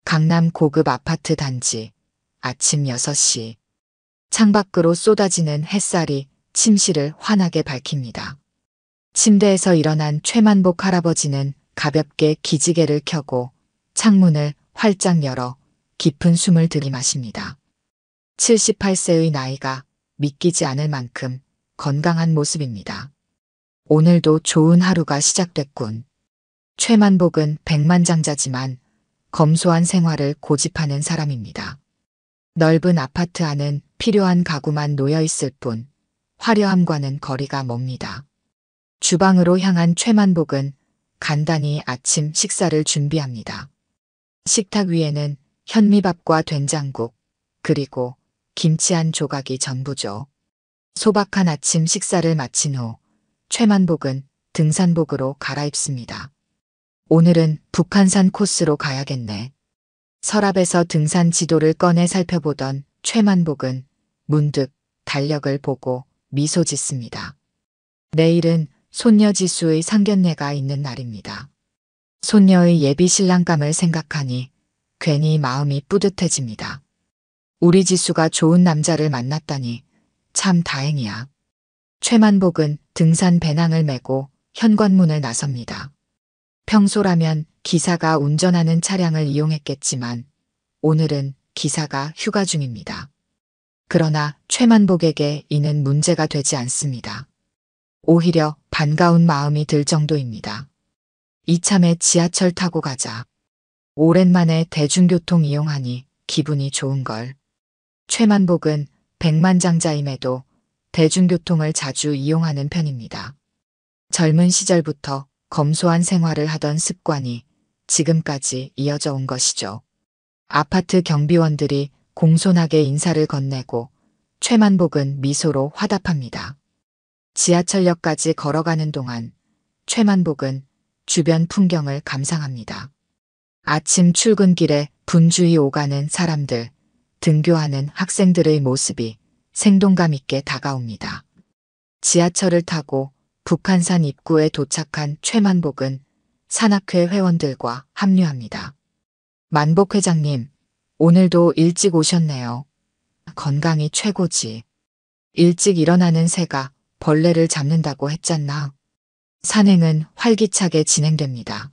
강남 고급 아파트 단지. 아침 6시. 창밖으로 쏟아지는 햇살이 침실을 환하게 밝힙니다. 침대에서 일어난 최만복 할아버지는 가볍게 기지개를 켜고 창문을 활짝 열어 깊은 숨을 들이마십니다. 78세의 나이가 믿기지 않을 만큼 건강한 모습입니다. 오늘도 좋은 하루가 시작됐군. 최만복은 백만장자지만 검소한 생활을 고집하는 사람입니다. 넓은 아파트 안은 필요한 가구만 놓여 있을 뿐 화려함과는 거리가 멉니다. 주방으로 향한 최만복은 간단히 아침 식사를 준비합니다. 식탁 위에는 현미밥과 된장국, 그리고 김치 한 조각이 전부죠. 소박한 아침 식사를 마친 후 최만복은 등산복으로 갈아입습니다. 오늘은 북한산 코스로 가야겠네. 서랍에서 등산 지도를 꺼내 살펴보던 최만복은 문득 달력을 보고 미소 짓습니다. 내일은 손녀 지수의 상견례가 있는 날입니다. 손녀의 예비 신랑감을 생각하니 괜히 마음이 뿌듯해집니다. 우리 지수가 좋은 남자를 만났다니 참 다행이야. 최만복은 등산 배낭을 메고 현관문을 나섭니다. 평소라면 기사가 운전하는 차량을 이용했겠지만 오늘은 기사가 휴가 중입니다. 그러나 최만복에게 이는 문제가 되지 않습니다. 오히려 반가운 마음이 들 정도입니다. 이참에 지하철 타고 가자. 오랜만에 대중교통 이용하니 기분이 좋은걸. 최만복은 백만장자임에도 대중교통을 자주 이용하는 편입니다. 젊은 시절부터 검소한 생활을 하던 습관이 지금까지 이어져 온 것이죠. 아파트 경비원들이 공손하게 인사를 건네고 최만복은 미소로 화답합니다. 지하철역까지 걸어가는 동안 최만복은 주변 풍경을 감상합니다. 아침 출근길에 분주히 오가는 사람들, 등교하는 학생들의 모습이 생동감 있게 다가옵니다. 지하철을 타고 북한산 입구에 도착한 최만복은 산악회 회원들과 합류합니다. 만복 회장님, 오늘도 일찍 오셨네요. 건강이 최고지. 일찍 일어나는 새가 벌레를 잡는다고 했잖나. 산행은 활기차게 진행됩니다.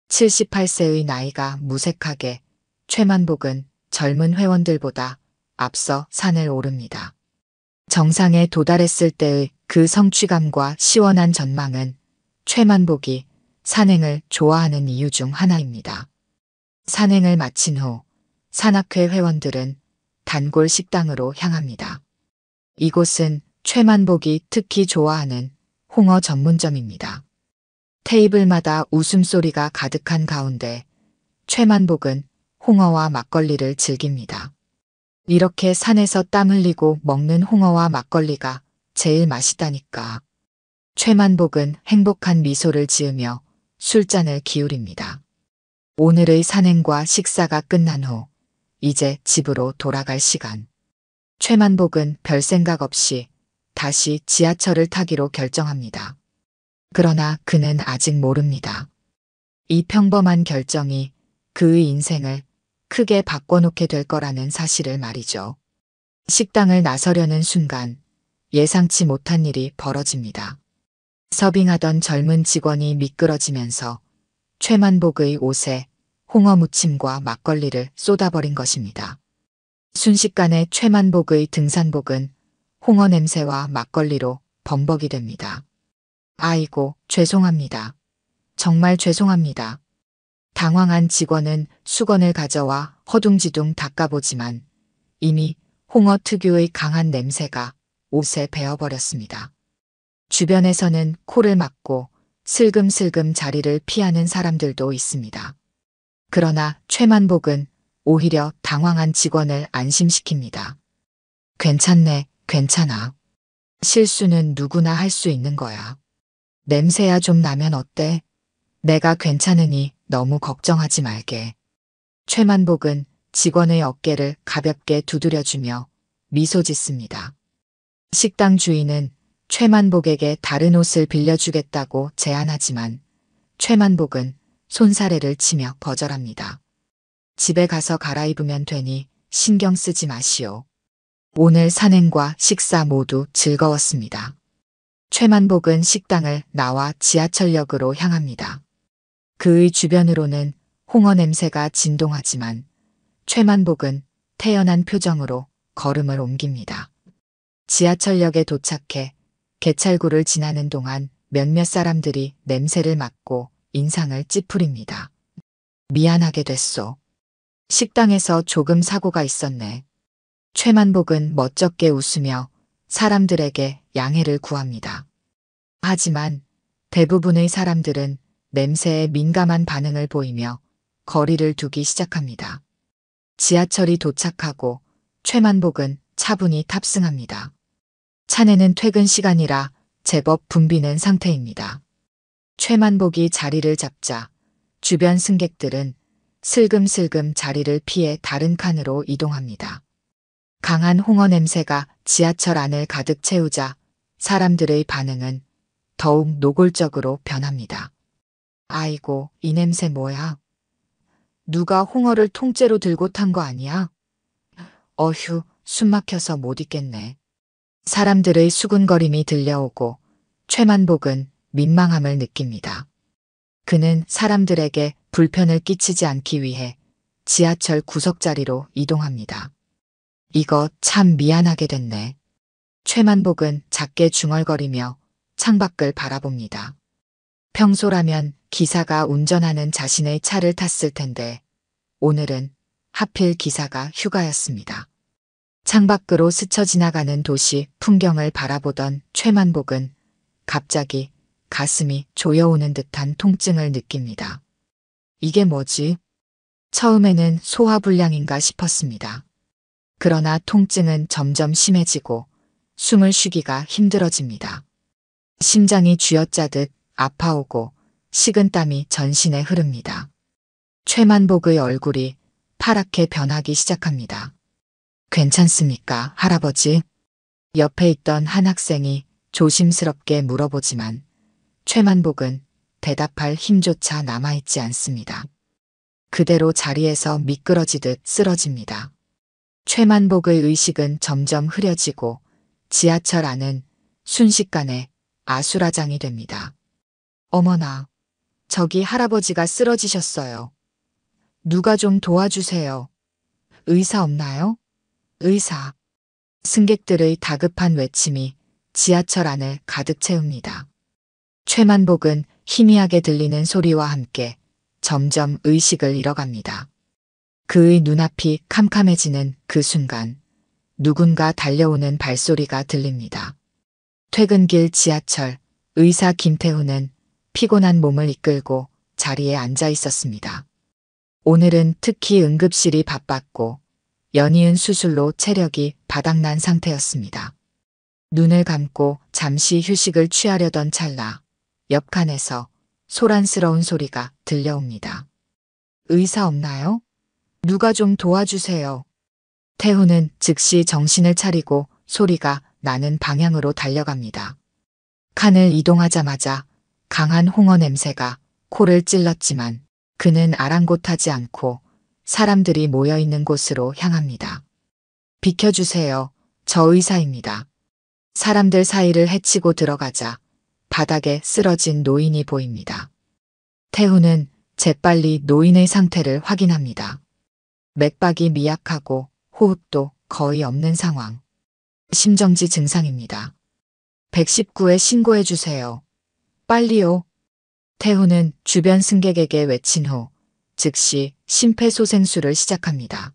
78세의 나이가 무색하게 최만복은 젊은 회원들보다 앞서 산을 오릅니다. 정상에 도달했을 때의 그 성취감과 시원한 전망은 최만복이 산행을 좋아하는 이유 중 하나입니다. 산행을 마친 후 산악회 회원들은 단골 식당으로 향합니다. 이곳은 최만복이 특히 좋아하는 홍어 전문점입니다. 테이블마다 웃음소리가 가득한 가운데 최만복은 홍어와 막걸리를 즐깁니다. 이렇게 산에서 땀 흘리고 먹는 홍어와 막걸리가 제일 맛있다니까. 최만복은 행복한 미소를 지으며 술잔을 기울입니다. 오늘의 산행과 식사가 끝난 후 이제 집으로 돌아갈 시간. 최만복은 별 생각 없이 다시 지하철을 타기로 결정합니다. 그러나 그는 아직 모릅니다. 이 평범한 결정이 그의 인생을 크게 바꿔놓게 될 거라는 사실을 말이죠. 식당을 나서려는 순간 예상치 못한 일이 벌어집니다. 서빙하던 젊은 직원이 미끄러지면서 최만복의 옷에 홍어 무침과 막걸리를 쏟아버린 것입니다. 순식간에 최만복의 등산복은 홍어 냄새와 막걸리로 범벅이 됩니다. 아이고, 죄송합니다. 정말 죄송합니다. 당황한 직원은 수건을 가져와 허둥지둥 닦아보지만 이미 홍어 특유의 강한 냄새가 옷에 배어버렸습니다. 주변에서는 코를 막고 슬금슬금 자리를 피하는 사람들도 있습니다. 그러나 최만복은 오히려 당황한 직원을 안심시킵니다. 괜찮네, 괜찮아. 실수는 누구나 할 수 있는 거야. 냄새야 좀 나면 어때? 내가 괜찮으니 너무 걱정하지 말게. 최만복은 직원의 어깨를 가볍게 두드려주며 미소 짓습니다. 식당 주인은 최만복에게 다른 옷을 빌려주겠다고 제안하지만 최만복은 손사래를 치며 거절합니다. 집에 가서 갈아입으면 되니 신경 쓰지 마시오. 오늘 산행과 식사 모두 즐거웠습니다. 최만복은 식당을 나와 지하철역으로 향합니다. 그의 주변으로는 홍어 냄새가 진동하지만 최만복은 태연한 표정으로 걸음을 옮깁니다. 지하철역에 도착해 개찰구를 지나는 동안 몇몇 사람들이 냄새를 맡고 인상을 찌푸립니다. 미안하게 됐소. 식당에서 조금 사고가 있었네. 최만복은 멋쩍게 웃으며 사람들에게 양해를 구합니다. 하지만 대부분의 사람들은 냄새에 민감한 반응을 보이며 거리를 두기 시작합니다. 지하철이 도착하고 최만복은 차분히 탑승합니다. 차내는 퇴근 시간이라 제법 붐비는 상태입니다. 최만복이 자리를 잡자 주변 승객들은 슬금슬금 자리를 피해 다른 칸으로 이동합니다. 강한 홍어 냄새가 지하철 안을 가득 채우자 사람들의 반응은 더욱 노골적으로 변합니다. 아이고, 이 냄새 뭐야? 누가 홍어를 통째로 들고 탄 거 아니야? 어휴, 숨 막혀서 못 있겠네. 사람들의 수군거림이 들려오고 최만복은 민망함을 느낍니다. 그는 사람들에게 불편을 끼치지 않기 위해 지하철 구석자리로 이동합니다. 이거 참 미안하게 됐네. 최만복은 작게 중얼거리며 창밖을 바라봅니다. 평소라면 기사가 운전하는 자신의 차를 탔을 텐데 오늘은 하필 기사가 휴가였습니다. 창밖으로 스쳐 지나가는 도시 풍경을 바라보던 최만복은 갑자기 가슴이 조여오는 듯한 통증을 느낍니다. 이게 뭐지? 처음에는 소화불량인가 싶었습니다. 그러나 통증은 점점 심해지고 숨을 쉬기가 힘들어집니다. 심장이 쥐어짜듯 아파오고 식은땀이 전신에 흐릅니다. 최만복의 얼굴이 파랗게 변하기 시작합니다. 괜찮습니까, 할아버지? 옆에 있던 한 학생이 조심스럽게 물어보지만 최만복은 대답할 힘조차 남아있지 않습니다. 그대로 자리에서 미끄러지듯 쓰러집니다. 최만복의 의식은 점점 흐려지고 지하철 안은 순식간에 아수라장이 됩니다. 어머나, 저기 할아버지가 쓰러지셨어요. 누가 좀 도와주세요. 의사 없나요? 의사. 승객들의 다급한 외침이 지하철 안을 가득 채웁니다. 최만복은 희미하게 들리는 소리와 함께 점점 의식을 잃어갑니다. 그의 눈앞이 캄캄해지는 그 순간 누군가 달려오는 발소리가 들립니다. 퇴근길 지하철, 의사 김태훈은 피곤한 몸을 이끌고 자리에 앉아 있었습니다. 오늘은 특히 응급실이 바빴고 연이은 수술로 체력이 바닥난 상태였습니다. 눈을 감고 잠시 휴식을 취하려던 찰나 옆 칸에서 소란스러운 소리가 들려옵니다. 의사 없나요? 누가 좀 도와주세요. 태훈은 즉시 정신을 차리고 소리가 나는 방향으로 달려갑니다. 칸을 이동하자마자 강한 홍어 냄새가 코를 찔렀지만 그는 아랑곳하지 않고 사람들이 모여있는 곳으로 향합니다. 비켜주세요. 저 의사입니다. 사람들 사이를 헤치고 들어가자 바닥에 쓰러진 노인이 보입니다. 태훈은 재빨리 노인의 상태를 확인합니다. 맥박이 미약하고 호흡도 거의 없는 상황. 심정지 증상입니다. 119에 신고해 주세요. 빨리요. 태훈은 주변 승객에게 외친 후 즉시 심폐소생술을 시작합니다.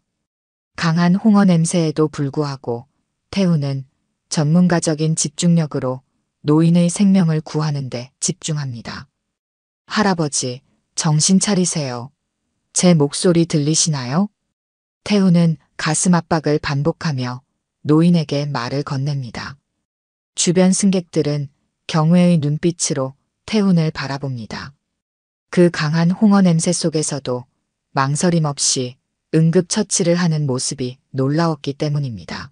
강한 홍어 냄새에도 불구하고 태훈은 전문가적인 집중력으로 노인의 생명을 구하는 데 집중합니다. 할아버지, 정신 차리세요. 제 목소리 들리시나요? 태훈은 가슴 압박을 반복하며 노인에게 말을 건넵니다. 주변 승객들은 경외의 눈빛으로 태훈을 바라봅니다. 그 강한 홍어 냄새 속에서도 망설임 없이 응급처치를 하는 모습이 놀라웠기 때문입니다.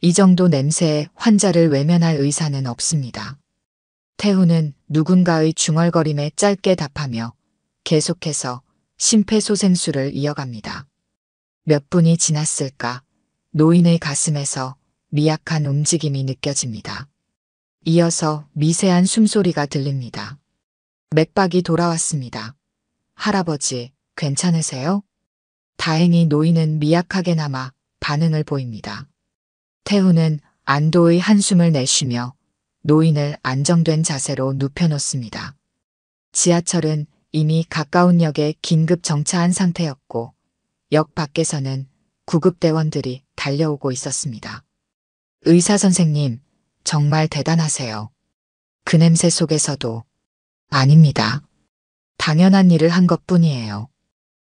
이 정도 냄새에 환자를 외면할 의사는 없습니다. 태훈은 누군가의 중얼거림에 짧게 답하며 계속해서 심폐소생술을 이어갑니다. 몇 분이 지났을까 노인의 가슴에서 미약한 움직임이 느껴집니다. 이어서 미세한 숨소리가 들립니다. 맥박이 돌아왔습니다. 할아버지, 괜찮으세요? 다행히 노인은 미약하게나마 반응을 보입니다. 태우는 안도의 한숨을 내쉬며 노인을 안정된 자세로 눕혀놓습니다. 지하철은 이미 가까운 역에 긴급 정차한 상태였고 역 밖에서는 구급대원들이 달려오고 있었습니다. 의사 선생님, 정말 대단하세요. 그 냄새 속에서도. 아닙니다. 당연한 일을 한 것뿐이에요.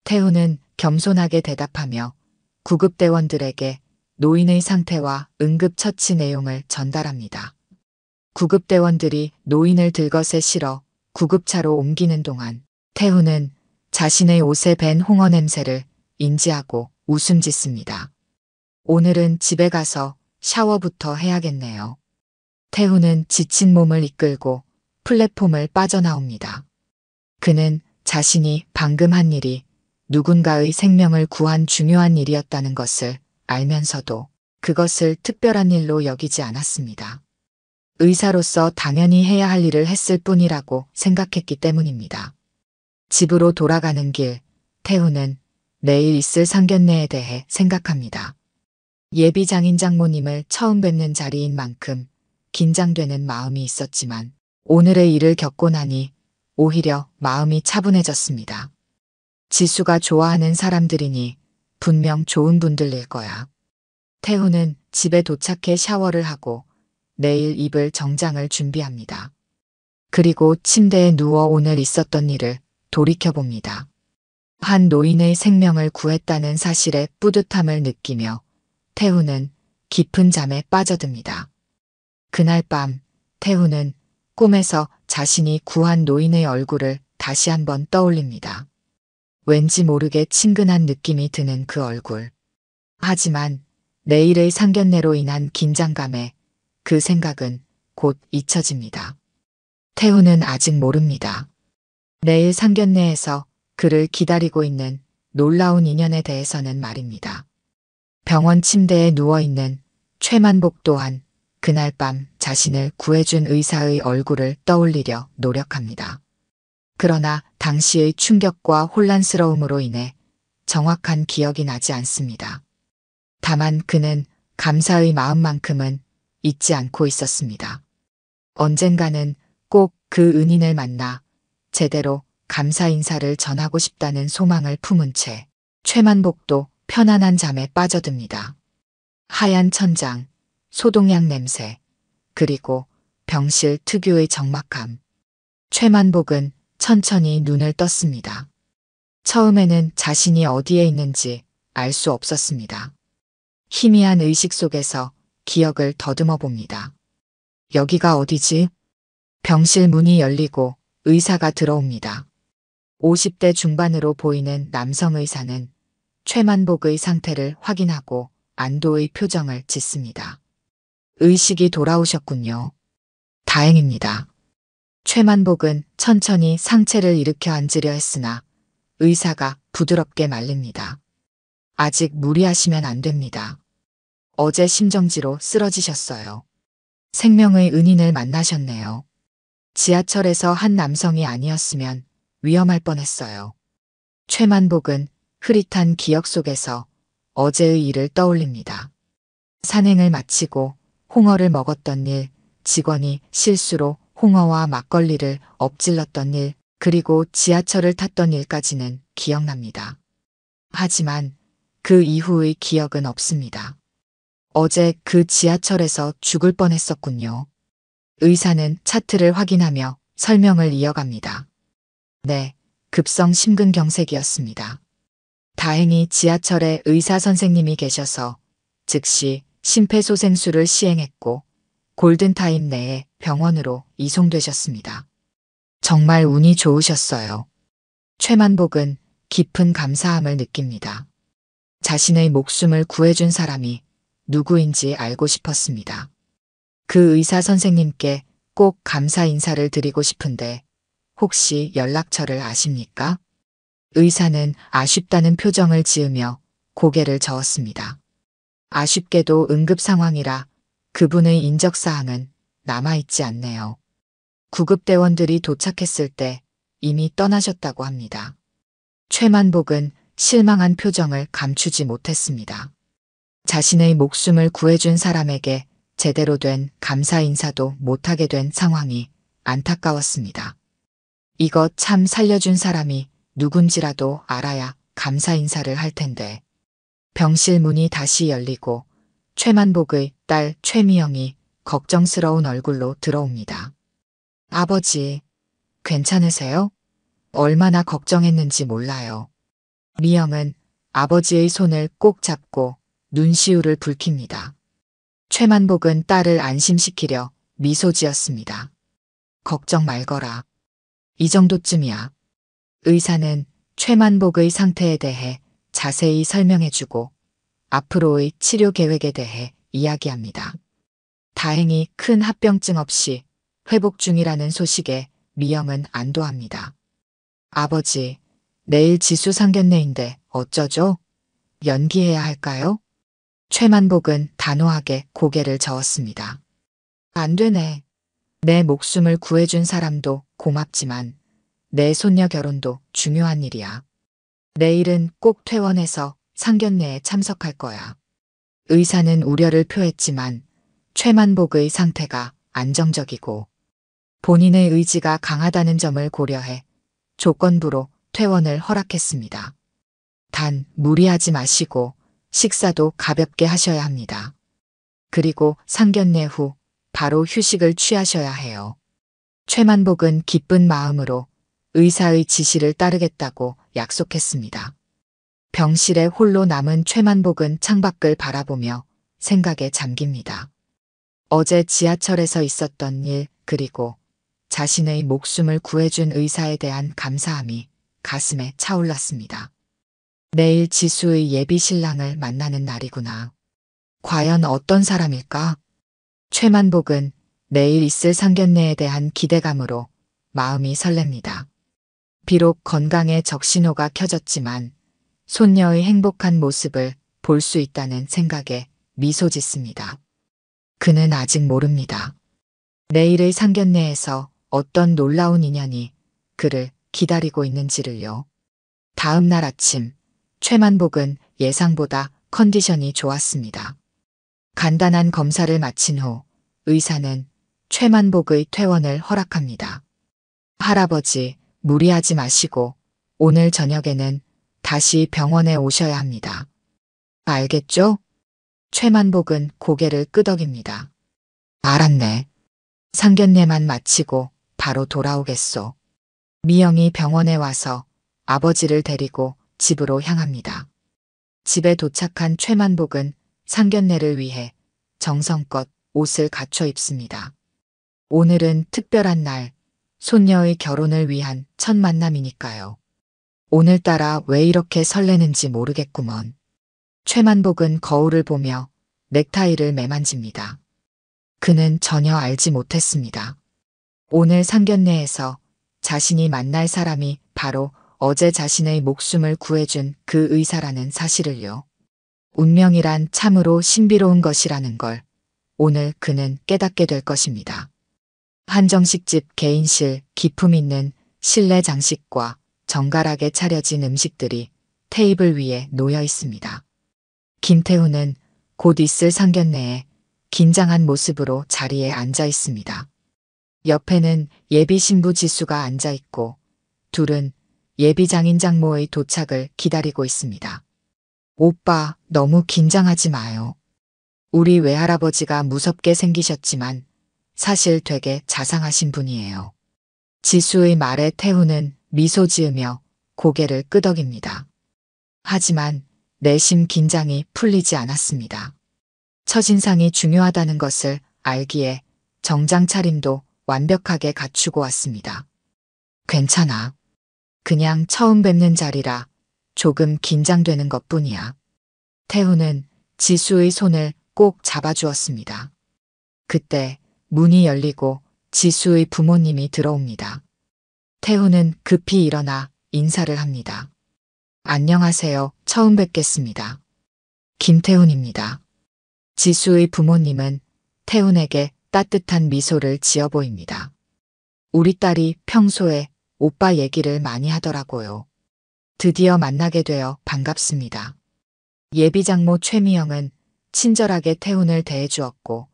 태우는 겸손하게 대답하며 구급대원들에게 노인의 상태와 응급처치 내용을 전달합니다. 구급대원들이 노인을 들것에 실어 구급차로 옮기는 동안 태우는 자신의 옷에 밴 홍어 냄새를 인지하고 웃음 짓습니다. 오늘은 집에 가서 샤워부터 해야겠네요. 태우는 지친 몸을 이끌고 플랫폼을 빠져나옵니다. 그는 자신이 방금 한 일이 누군가의 생명을 구한 중요한 일이었다는 것을 알면서도 그것을 특별한 일로 여기지 않았습니다. 의사로서 당연히 해야 할 일을 했을 뿐이라고 생각했기 때문입니다. 집으로 돌아가는 길, 태우는 내일 있을 상견례에 대해 생각합니다. 예비 장인 장모님을 처음 뵙는 자리인 만큼 긴장되는 마음이 있었지만 오늘의 일을 겪고 나니 오히려 마음이 차분해졌습니다. 지수가 좋아하는 사람들이니 분명 좋은 분들일 거야. 태우는 집에 도착해 샤워를 하고 내일 입을 정장을 준비합니다. 그리고 침대에 누워 오늘 있었던 일을 돌이켜봅니다. 한 노인의 생명을 구했다는 사실에 뿌듯함을 느끼며 태우는 깊은 잠에 빠져듭니다. 그날 밤 태우는 꿈에서 자신이 구한 노인의 얼굴을 다시 한번 떠올립니다. 왠지 모르게 친근한 느낌이 드는 그 얼굴. 하지만 내일의 상견례로 인한 긴장감에 그 생각은 곧 잊혀집니다. 태우는 아직 모릅니다. 내일 상견례에서 그를 기다리고 있는 놀라운 인연에 대해서는 말입니다. 병원 침대에 누워있는 최만복 또한 그날 밤 자신을 구해준 의사의 얼굴을 떠올리려 노력합니다. 그러나 당시의 충격과 혼란스러움으로 인해 정확한 기억이 나지 않습니다. 다만 그는 감사의 마음만큼은 잊지 않고 있었습니다. 언젠가는 꼭 그 은인을 만나 제대로 감사 인사를 전하고 싶다는 소망을 품은 채 최만복도 편안한 잠에 빠져듭니다. 하얀 천장, 소독약 냄새, 그리고 병실 특유의 적막함. 최만복은 천천히 눈을 떴습니다. 처음에는 자신이 어디에 있는지 알 수 없었습니다. 희미한 의식 속에서 기억을 더듬어 봅니다. 여기가 어디지? 병실 문이 열리고 의사가 들어옵니다. 50대 중반으로 보이는 남성 의사는 최만복의 상태를 확인하고 안도의 표정을 짓습니다. 의식이 돌아오셨군요. 다행입니다. 최만복은 천천히 상체를 일으켜 앉으려 했으나 의사가 부드럽게 말립니다. 아직 무리하시면 안 됩니다. 어제 심정지로 쓰러지셨어요. 생명의 은인을 만나셨네요. 지하철에서 한 남성이 아니었으면 위험할 뻔했어요. 최만복은 흐릿한 기억 속에서 어제의 일을 떠올립니다. 산행을 마치고 홍어를 먹었던 일, 직원이 실수로 홍어와 막걸리를 엎질렀던 일, 그리고 지하철을 탔던 일까지는 기억납니다. 하지만 그 이후의 기억은 없습니다. 어제 그 지하철에서 죽을 뻔했었군요. 의사는 차트를 확인하며 설명을 이어갑니다. 네, 급성 심근경색이었습니다. 다행히 지하철에 의사 선생님이 계셔서 즉시 심폐소생술을 시행했고 골든타임 내에 병원으로 이송되셨습니다. 정말 운이 좋으셨어요. 최만복은 깊은 감사함을 느낍니다. 자신의 목숨을 구해준 사람이 누구인지 알고 싶었습니다. 그 의사 선생님께 꼭 감사 인사를 드리고 싶은데 혹시 연락처를 아십니까? 의사는 아쉽다는 표정을 지으며 고개를 저었습니다. 아쉽게도 응급 상황이라 그분의 인적사항은 남아있지 않네요. 구급대원들이 도착했을 때 이미 떠나셨다고 합니다. 최만복은 실망한 표정을 감추지 못했습니다. 자신의 목숨을 구해준 사람에게 제대로 된 감사 인사도 못하게 된 상황이 안타까웠습니다. 이것 참 살려준 사람이 누군지라도 알아야 감사 인사를 할 텐데. 병실 문이 다시 열리고 최만복의 딸 최미영이 걱정스러운 얼굴로 들어옵니다. 아버지, 괜찮으세요? 얼마나 걱정했는지 몰라요. 미영은 아버지의 손을 꼭 잡고 눈시울을 붉힙니다. 최만복은 딸을 안심시키려 미소 지었습니다. 걱정 말거라. 이 정도쯤이야. 의사는 최만복의 상태에 대해 자세히 설명해주고 앞으로의 치료 계획에 대해 이야기합니다. 다행히 큰 합병증 없이 회복 중이라는 소식에 미영은 안도합니다. 아버지, 내일 지수 상견례인데 어쩌죠? 연기해야 할까요? 최만복은 단호하게 고개를 저었습니다. 안 되네. 내 목숨을 구해준 사람도 고맙지만 내 손녀 결혼도 중요한 일이야. 내일은 꼭 퇴원해서 상견례에 참석할 거야. 의사는 우려를 표했지만 최만복의 상태가 안정적이고 본인의 의지가 강하다는 점을 고려해 조건부로 퇴원을 허락했습니다. 단 무리하지 마시고 식사도 가볍게 하셔야 합니다. 그리고 상견례 후 바로 휴식을 취하셔야 해요. 최만복은 기쁜 마음으로 의사의 지시를 따르겠다고 약속했습니다. 병실에 홀로 남은 최만복은 창밖을 바라보며 생각에 잠깁니다. 어제 지하철에서 있었던 일, 그리고 자신의 목숨을 구해준 의사에 대한 감사함이 가슴에 차올랐습니다. 내일 지수의 예비 신랑을 만나는 날이구나. 과연 어떤 사람일까? 최만복은 내일 있을 상견례에 대한 기대감으로 마음이 설렙니다. 비록 건강에 적신호가 켜졌지만 손녀의 행복한 모습을 볼 수 있다는 생각에 미소 짓습니다. 그는 아직 모릅니다. 내일의 상견례에서 어떤 놀라운 인연이 그를 기다리고 있는지를요. 다음 날 아침, 최만복은 예상보다 컨디션이 좋았습니다. 간단한 검사를 마친 후 의사는 최만복의 퇴원을 허락합니다. 할아버지, 무리하지 마시고 오늘 저녁에는 다시 병원에 오셔야 합니다. 알겠죠? 최만복은 고개를 끄덕입니다. 알았네. 상견례만 마치고 바로 돌아오겠소. 미영이 병원에 와서 아버지를 데리고 집으로 향합니다. 집에 도착한 최만복은 상견례를 위해 정성껏 옷을 갖춰 입습니다. 오늘은 특별한 날, 손녀의 결혼을 위한 첫 만남이니까요. 오늘따라 왜 이렇게 설레는지 모르겠구먼. 최만복은 거울을 보며 넥타이를 매만집니다. 그는 전혀 알지 못했습니다. 오늘 상견례에서 자신이 만날 사람이 바로 어제 자신의 목숨을 구해준 그 의사라는 사실을요. 운명이란 참으로 신비로운 것이라는 걸 오늘 그는 깨닫게 될 것입니다. 한정식집 개인실, 기품 있는 실내 장식과 정갈하게 차려진 음식들이 테이블 위에 놓여 있습니다. 김태훈은 곧 있을 상견례에 긴장한 모습으로 자리에 앉아 있습니다. 옆에는 예비 신부 지수가 앉아 있고 둘은 예비 장인 장모의 도착을 기다리고 있습니다. 오빠, 너무 긴장하지 마요. 우리 외할아버지가 무섭게 생기셨지만 사실 되게 자상하신 분이에요. 지수의 말에 태훈은 미소 지으며 고개를 끄덕입니다. 하지만 내심 긴장이 풀리지 않았습니다. 첫인상이 중요하다는 것을 알기에 정장 차림도 완벽하게 갖추고 왔습니다. 괜찮아. 그냥 처음 뵙는 자리라 조금 긴장되는 것뿐이야. 태훈은 지수의 손을 꼭 잡아주었습니다. 그때 문이 열리고 지수의 부모님이 들어옵니다. 태훈은 급히 일어나 인사를 합니다. 안녕하세요. 처음 뵙겠습니다. 김태훈입니다. 지수의 부모님은 태훈에게 따뜻한 미소를 지어 보입니다. 우리 딸이 평소에 오빠 얘기를 많이 하더라고요. 드디어 만나게 되어 반갑습니다. 예비장모 최미영은 친절하게 태훈을 대해주었고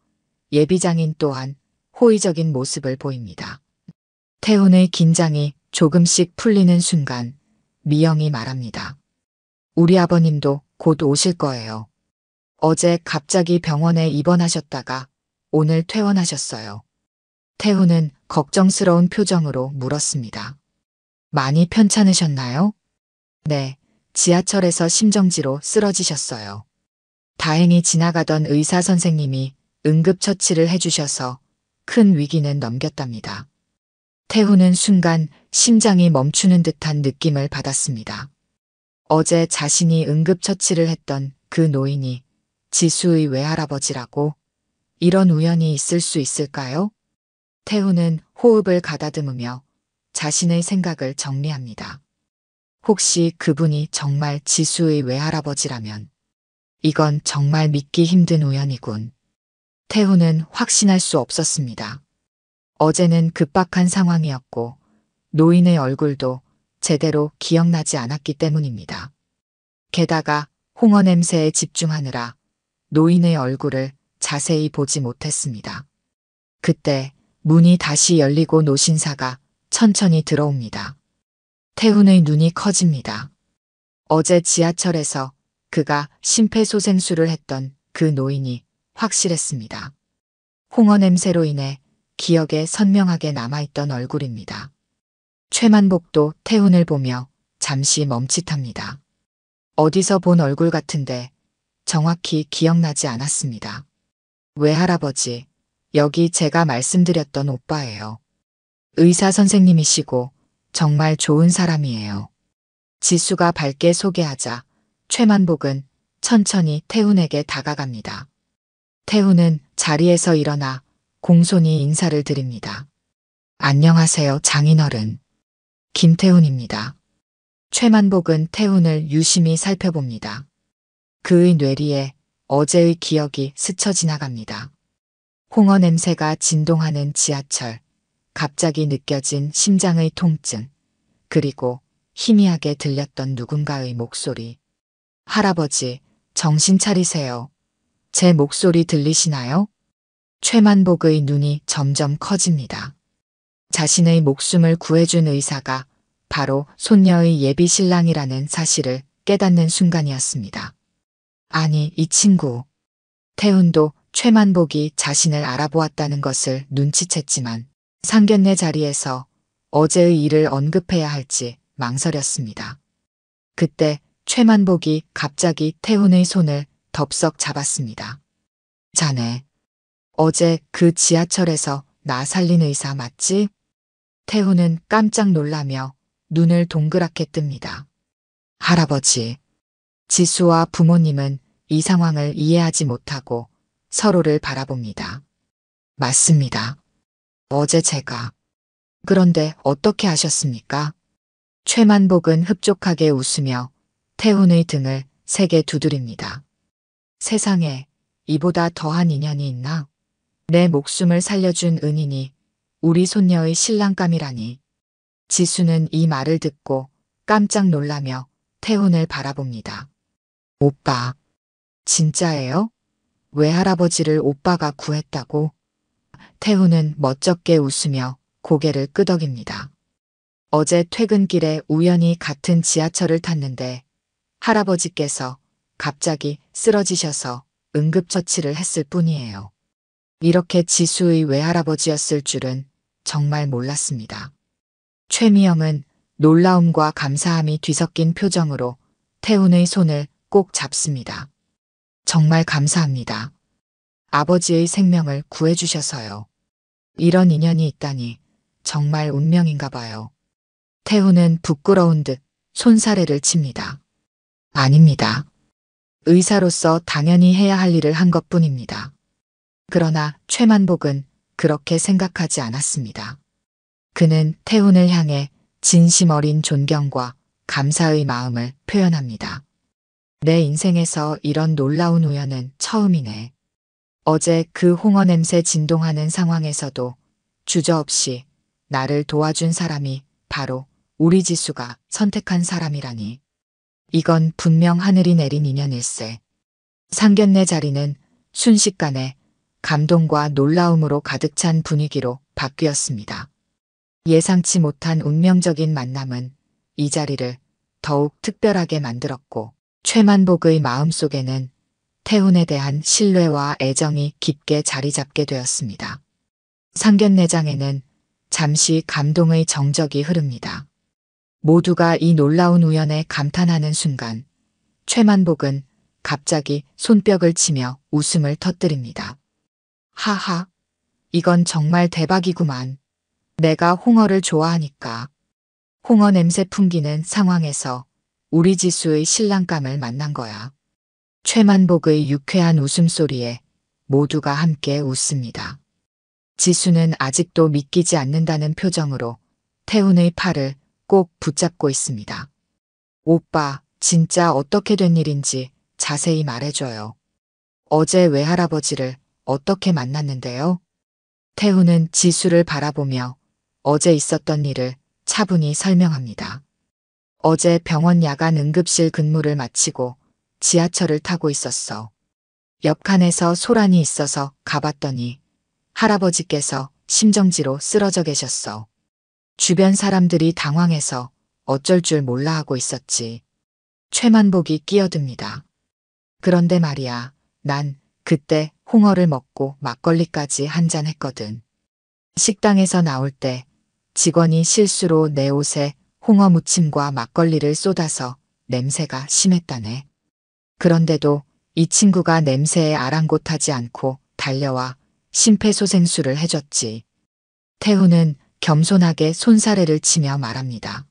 예비장인 또한 호의적인 모습을 보입니다. 태훈의 긴장이 조금씩 풀리는 순간 미영이 말합니다. 우리 아버님도 곧 오실 거예요. 어제 갑자기 병원에 입원하셨다가 오늘 퇴원하셨어요. 태훈은 걱정스러운 표정으로 물었습니다. 많이 편찮으셨나요? 네, 지하철에서 심정지로 쓰러지셨어요. 다행히 지나가던 의사 선생님이 응급처치를 해주셔서 큰 위기는 넘겼답니다. 태훈은 순간 심장이 멈추는 듯한 느낌을 받았습니다. 어제 자신이 응급처치를 했던 그 노인이 지수의 외할아버지라고? 이런 우연이 있을 수 있을까요? 태훈은 호흡을 가다듬으며 자신의 생각을 정리합니다. 혹시 그분이 정말 지수의 외할아버지라면 이건 정말 믿기 힘든 우연이군. 태훈은 확신할 수 없었습니다. 어제는 급박한 상황이었고 노인의 얼굴도 제대로 기억나지 않았기 때문입니다. 게다가 홍어 냄새에 집중하느라 노인의 얼굴을 자세히 보지 못했습니다. 그때 문이 다시 열리고 노신사가 천천히 들어옵니다. 태훈의 눈이 커집니다. 어제 지하철에서 그가 심폐소생술을 했던 그 노인이 확실했습니다. 홍어 냄새로 인해 기억에 선명하게 남아있던 얼굴입니다. 최만복도 태훈을 보며 잠시 멈칫합니다. 어디서 본 얼굴 같은데 정확히 기억나지 않았습니다. 외할아버지, 여기 제가 말씀드렸던 오빠예요. 의사 선생님이시고 정말 좋은 사람이에요. 지수가 밝게 소개하자 최만복은 천천히 태훈에게 다가갑니다. 태훈은 자리에서 일어나 공손히 인사를 드립니다. 안녕하세요, 장인어른. 김태훈입니다. 최만복은 태훈을 유심히 살펴봅니다. 그의 뇌리에 어제의 기억이 스쳐 지나갑니다. 홍어 냄새가 진동하는 지하철, 갑자기 느껴진 심장의 통증, 그리고 희미하게 들렸던 누군가의 목소리. 할아버지, 정신 차리세요. 제 목소리 들리시나요? 최만복의 눈이 점점 커집니다. 자신의 목숨을 구해준 의사가 바로 손녀의 예비 신랑이라는 사실을 깨닫는 순간이었습니다. 아니, 이 친구. 태훈도 최만복이 자신을 알아보았다는 것을 눈치챘지만 상견례 자리에서 어제의 일을 언급해야 할지 망설였습니다. 그때 최만복이 갑자기 태훈의 손을 덥석 잡았습니다. 자네, 어제 그 지하철에서 나 살린 의사 맞지? 태훈은 깜짝 놀라며 눈을 동그랗게 뜹니다. 할아버지. 지수와 부모님은 이 상황을 이해하지 못하고 서로를 바라봅니다. 맞습니다. 어제 제가. 그런데 어떻게 아셨습니까? 최만복은 흡족하게 웃으며 태훈의 등을 세게 두드립니다. 세상에 이보다 더한 인연이 있나? 내 목숨을 살려준 은인이 우리 손녀의 신랑감이라니. 지수는 이 말을 듣고 깜짝 놀라며 태훈을 바라봅니다. 오빠, 진짜예요? 외할아버지를 오빠가 구했다고? 태훈은 멋쩍게 웃으며 고개를 끄덕입니다. 어제 퇴근길에 우연히 같은 지하철을 탔는데 할아버지께서 갑자기 쓰러지셔서 응급처치를 했을 뿐이에요. 이렇게 지수의 외할아버지였을 줄은 정말 몰랐습니다. 최미영은 놀라움과 감사함이 뒤섞인 표정으로 태훈의 손을 꼭 잡습니다. 정말 감사합니다. 아버지의 생명을 구해주셔서요. 이런 인연이 있다니 정말 운명인가 봐요. 태훈은 부끄러운 듯 손사래를 칩니다. 아닙니다. 의사로서 당연히 해야 할 일을 한 것뿐입니다. 그러나 최만복은 그렇게 생각하지 않았습니다. 그는 태훈을 향해 진심 어린 존경과 감사의 마음을 표현합니다. 내 인생에서 이런 놀라운 우연은 처음이네. 어제 그 홍어 냄새 진동하는 상황에서도 주저없이 나를 도와준 사람이 바로 우리 지수가 선택한 사람이라니. 이건 분명 하늘이 내린 인연일세. 상견례 자리는 순식간에 감동과 놀라움으로 가득 찬 분위기로 바뀌었습니다. 예상치 못한 운명적인 만남은 이 자리를 더욱 특별하게 만들었고 최만복의 마음속에는 태훈에 대한 신뢰와 애정이 깊게 자리 잡게 되었습니다. 상견례장에는 잠시 감동의 정적이 흐릅니다. 모두가 이 놀라운 우연에 감탄하는 순간 최만복은 갑자기 손뼉을 치며 웃음을 터뜨립니다. 하하, 이건 정말 대박이구만. 내가 홍어를 좋아하니까. 홍어 냄새 풍기는 상황에서 우리 지수의 신랑감을 만난 거야. 최만복의 유쾌한 웃음소리에 모두가 함께 웃습니다. 지수는 아직도 믿기지 않는다는 표정으로 태훈의 팔을 꼭 붙잡고 있습니다. 오빠, 진짜 어떻게 된 일인지 자세히 말해줘요. 어제 외할아버지를 어떻게 만났는데요? 태훈은 지수를 바라보며 어제 있었던 일을 차분히 설명합니다. 어제 병원 야간 응급실 근무를 마치고 지하철을 타고 있었어. 옆칸에서 소란이 있어서 가봤더니 할아버지께서 심정지로 쓰러져 계셨어. 주변 사람들이 당황해서 어쩔 줄 몰라 하고 있었지. 최만복이 끼어듭니다. 그런데 말이야, 난 그때 홍어를 먹고 막걸리까지 한잔 했거든. 식당에서 나올 때 직원이 실수로 내 옷에 홍어 무침과 막걸리를 쏟아서 냄새가 심했다네. 그런데도 이 친구가 냄새에 아랑곳하지 않고 달려와 심폐소생술을 해줬지. 태훈은 겸손하게 손사래를 치며 말합니다.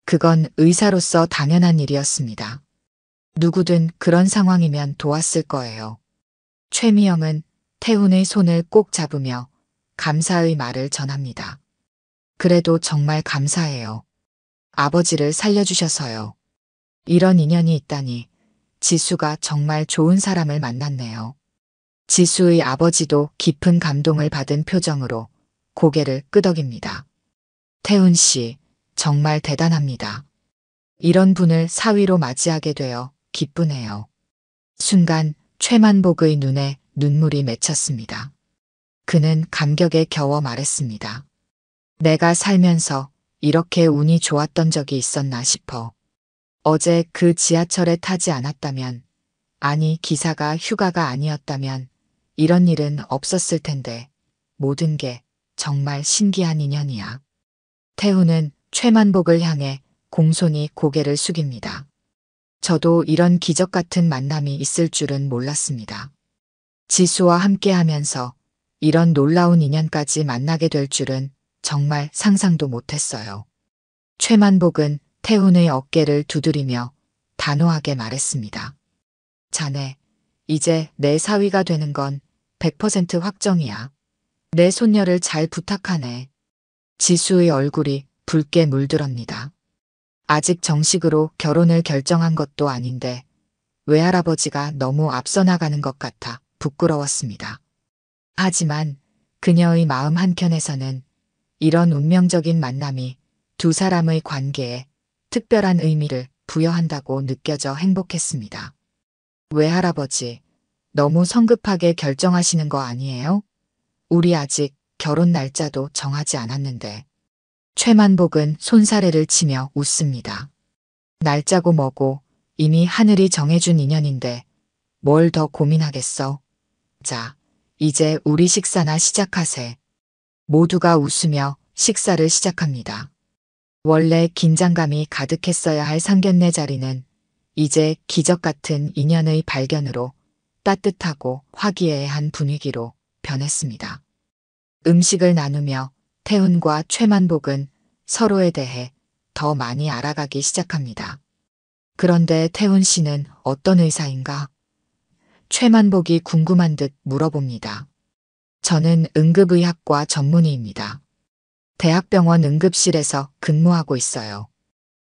그건 의사로서 당연한 일이었습니다. 누구든 그런 상황이면 도왔을 거예요. 최미영은 태훈의 손을 꼭 잡으며 감사의 말을 전합니다. 그래도 정말 감사해요. 아버지를 살려주셔서요. 이런 인연이 있다니 지수가 정말 좋은 사람을 만났네요. 지수의 아버지도 깊은 감동을 받은 표정으로 고개를 끄덕입니다. 태훈 씨, 정말 대단합니다. 이런 분을 사위로 맞이하게 되어 기쁘네요. 순간 최만복의 눈에 눈물이 맺혔습니다. 그는 감격에 겨워 말했습니다. 내가 살면서 이렇게 운이 좋았던 적이 있었나 싶어. 어제 그 지하철에 타지 않았다면, 아니 기사가 휴가가 아니었다면 이런 일은 없었을 텐데 모든 게 정말 신기한 인연이야. 태훈은 최만복을 향해 공손히 고개를 숙입니다. 저도 이런 기적 같은 만남이 있을 줄은 몰랐습니다. 지수와 함께하면서 이런 놀라운 인연까지 만나게 될 줄은 정말 상상도 못했어요. 최만복은 태훈의 어깨를 두드리며 단호하게 말했습니다. 자네, 이제 내 사위가 되는 건 100% 확정이야. 내 손녀를 잘 부탁하네. 지수의 얼굴이 붉게 물들었니다. 아직 정식으로 결혼을 결정한 것도 아닌데 외할아버지가 너무 앞서 나가는 것 같아 부끄러웠습니다. 하지만 그녀의 마음 한켠에서는 이런 운명적인 만남이 두 사람의 관계에 특별한 의미를 부여한다고 느껴져 행복했습니다. 외할아버지, 너무 성급하게 결정하시는 거 아니에요? 우리 아직 결혼 날짜도 정하지 않았는데. 최만복은 손사래를 치며 웃습니다. 날짜고 뭐고 이미 하늘이 정해준 인연인데 뭘 더 고민하겠어? 자, 이제 우리 식사나 시작하세. 모두가 웃으며 식사를 시작합니다. 원래 긴장감이 가득했어야 할 상견례 자리는 이제 기적 같은 인연의 발견으로 따뜻하고 화기애애한 분위기로 변했습니다. 음식을 나누며 태훈과 최만복은 서로에 대해 더 많이 알아가기 시작합니다. 그런데 태훈 씨는 어떤 의사인가? 최만복이 궁금한 듯 물어봅니다. 저는 응급의학과 전문의입니다. 대학병원 응급실에서 근무하고 있어요.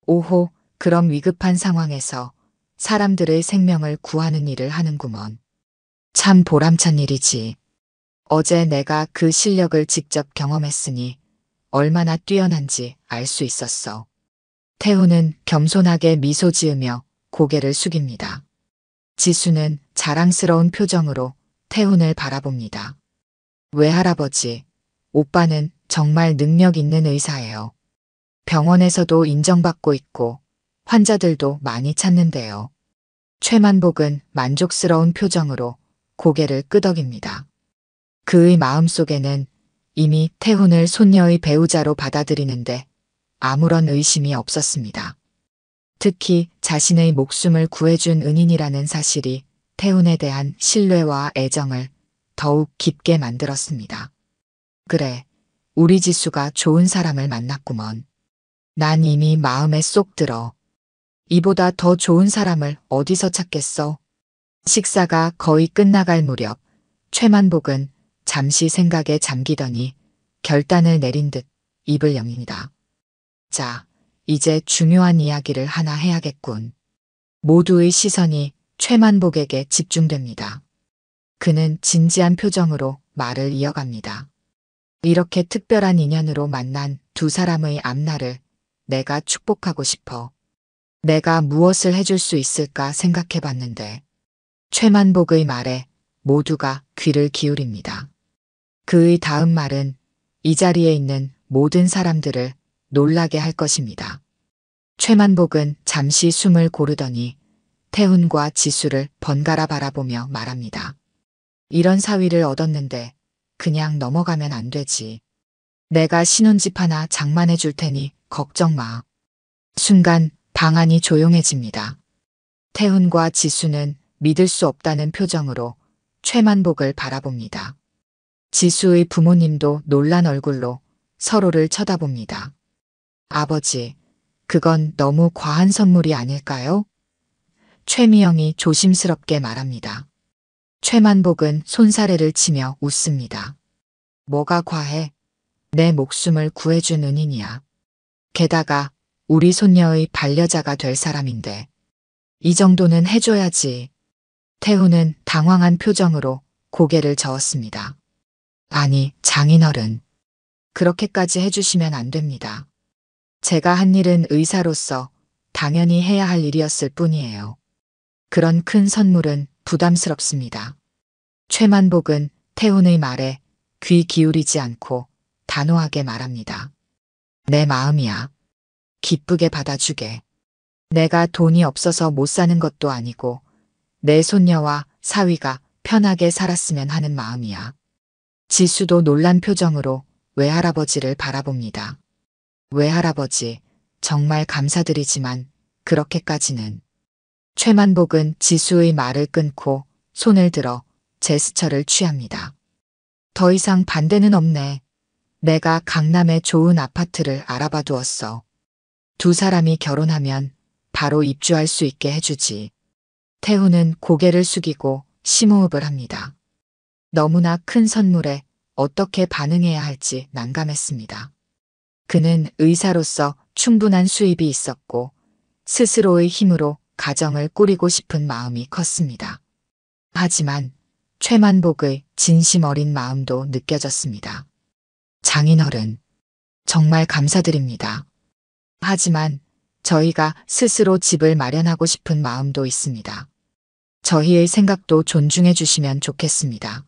오호, 그럼 위급한 상황에서 사람들의 생명을 구하는 일을 하는구먼. 참 보람찬 일이지. 어제 내가 그 실력을 직접 경험했으니 얼마나 뛰어난지 알 수 있었어. 태훈은 겸손하게 미소 지으며 고개를 숙입니다. 지수는 자랑스러운 표정으로 태훈을 바라봅니다. 외할아버지, 오빠는 정말 능력 있는 의사예요. 병원에서도 인정받고 있고 환자들도 많이 찾는데요. 최만복은 만족스러운 표정으로 고개를 끄덕입니다. 그의 마음속에는 이미 태훈을 손녀의 배우자로 받아들이는데 아무런 의심이 없었습니다. 특히 자신의 목숨을 구해준 은인이라는 사실이 태훈에 대한 신뢰와 애정을 더욱 깊게 만들었습니다. 그래, 우리 지수가 좋은 사람을 만났구먼. 난 이미 마음에 쏙 들어. 이보다 더 좋은 사람을 어디서 찾겠어? 식사가 거의 끝나갈 무렵 최만복은 잠시 생각에 잠기더니 결단을 내린 듯 입을 여뭅니다. 자, 이제 중요한 이야기를 하나 해야겠군. 모두의 시선이 최만복에게 집중됩니다. 그는 진지한 표정으로 말을 이어갑니다. 이렇게 특별한 인연으로 만난 두 사람의 앞날을 내가 축복하고 싶어. 내가 무엇을 해줄 수 있을까 생각해 봤는데 최만복의 말에 모두가 귀를 기울입니다. 그의 다음 말은 이 자리에 있는 모든 사람들을 놀라게 할 것입니다. 최만복은 잠시 숨을 고르더니 태훈과 지수를 번갈아 바라보며 말합니다. 이런 사위를 얻었는데 그냥 넘어가면 안 되지. 내가 신혼집 하나 장만해 줄 테니 걱정 마. 순간 방안이 조용해집니다. 태훈과 지수는 믿을 수 없다는 표정으로 최만복을 바라봅니다. 지수의 부모님도 놀란 얼굴로 서로를 쳐다봅니다. 아버지, 그건 너무 과한 선물이 아닐까요? 최미영이 조심스럽게 말합니다. 최만복은 손사래를 치며 웃습니다. 뭐가 과해? 내 목숨을 구해준 은인이야. 게다가 우리 손녀의 반려자가 될 사람인데 이 정도는 해줘야지. 태훈은 당황한 표정으로 고개를 저었습니다. 아니, 장인어른. 그렇게까지 해주시면 안 됩니다. 제가 한 일은 의사로서 당연히 해야 할 일이었을 뿐이에요. 그런 큰 선물은 부담스럽습니다. 최만복은 태훈의 말에 귀 기울이지 않고 단호하게 말합니다. 내 마음이야. 기쁘게 받아주게. 내가 돈이 없어서 못 사는 것도 아니고 내 손녀와 사위가 편하게 살았으면 하는 마음이야. 지수도 놀란 표정으로 외할아버지를 바라봅니다. 외할아버지, 정말 감사드리지만 그렇게까지는. 최만복은 지수의 말을 끊고 손을 들어 제스처를 취합니다. 더 이상 반대는 없네. 내가 강남에 좋은 아파트를 알아봐 두었어. 두 사람이 결혼하면 바로 입주할 수 있게 해주지. 태훈은 고개를 숙이고 심호흡을 합니다. 너무나 큰 선물에 어떻게 반응해야 할지 난감했습니다. 그는 의사로서 충분한 수입이 있었고 스스로의 힘으로 가정을 꾸리고 싶은 마음이 컸습니다. 하지만 최만복의 진심 어린 마음도 느껴졌습니다. 장인어른, 정말 감사드립니다. 하지만 저희가 스스로 집을 마련하고 싶은 마음도 있습니다. 저희의 생각도 존중해 주시면 좋겠습니다.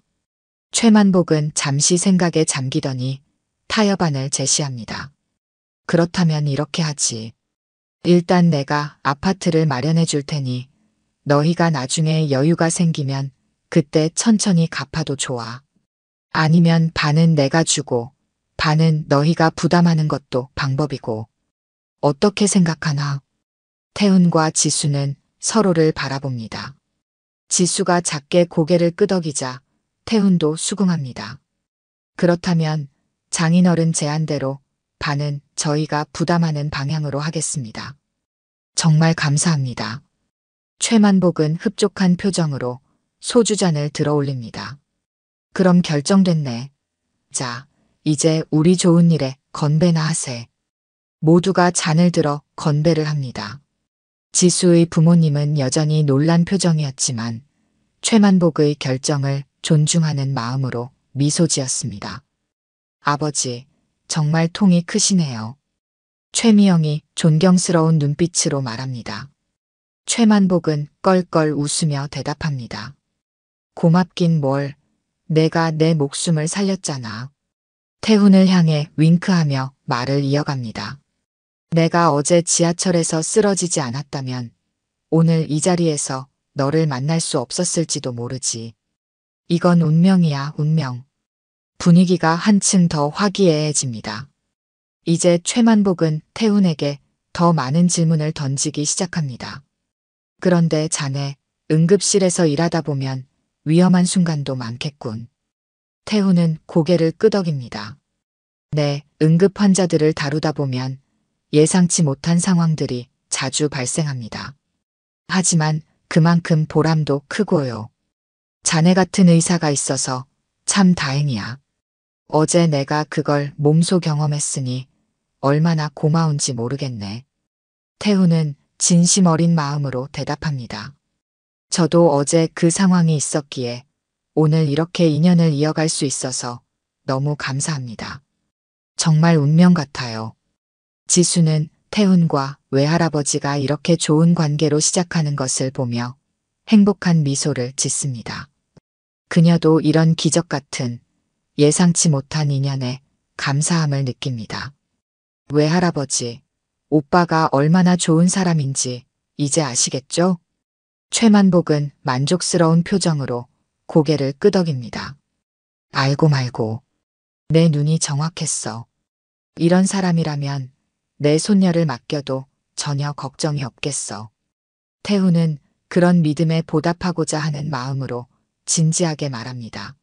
최만복은 잠시 생각에 잠기더니 타협안을 제시합니다. 그렇다면 이렇게 하지. 일단 내가 아파트를 마련해 줄 테니 너희가 나중에 여유가 생기면 그때 천천히 갚아도 좋아. 아니면 반은 내가 주고 반은 너희가 부담하는 것도 방법이고. 어떻게 생각하나? 태훈과 지수는 서로를 바라봅니다. 지수가 작게 고개를 끄덕이자 태훈도 수긍합니다. 그렇다면 장인어른 제안대로 반은 저희가 부담하는 방향으로 하겠습니다. 정말 감사합니다. 최만복은 흡족한 표정으로 소주잔을 들어 올립니다. 그럼 결정됐네. 자, 이제 우리 좋은 일에 건배나 하세. 모두가 잔을 들어 건배를 합니다. 지수의 부모님은 여전히 놀란 표정이었지만 최만복의 결정을 존중하는 마음으로 미소 지었습니다. 아버지, 정말 통이 크시네요. 최미영이 존경스러운 눈빛으로 말합니다. 최만복은 껄껄 웃으며 대답합니다. 고맙긴 뭘, 내가 내 목숨을 살렸잖아. 태훈을 향해 윙크하며 말을 이어갑니다. 내가 어제 지하철에서 쓰러지지 않았다면 오늘 이 자리에서 너를 만날 수 없었을지도 모르지. 이건 운명이야, 운명. 분위기가 한층 더 화기애애해집니다. 이제 최만복은 태훈에게 더 많은 질문을 던지기 시작합니다. 그런데 자네, 응급실에서 일하다 보면 위험한 순간도 많겠군. 태훈은 고개를 끄덕입니다. 네, 응급 환자들을 다루다 보면 예상치 못한 상황들이 자주 발생합니다. 하지만 그만큼 보람도 크고요. 자네 같은 의사가 있어서 참 다행이야. 어제 내가 그걸 몸소 경험했으니 얼마나 고마운지 모르겠네. 태훈은 진심 어린 마음으로 대답합니다. 저도 어제 그 상황이 있었기에 오늘 이렇게 인연을 이어갈 수 있어서 너무 감사합니다. 정말 운명 같아요. 지수는 태훈과 외할아버지가 이렇게 좋은 관계로 시작하는 것을 보며 행복한 미소를 짓습니다. 그녀도 이런 기적 같은 예상치 못한 인연에 감사함을 느낍니다. 외할아버지, 오빠가 얼마나 좋은 사람인지 이제 아시겠죠? 최만복은 만족스러운 표정으로 고개를 끄덕입니다. 알고 말고. 내 눈이 정확했어. 이런 사람이라면 내 손녀를 맡겨도 전혀 걱정이 없겠어. 태훈은 그런 믿음에 보답하고자 하는 마음으로 진지하게 말합니다.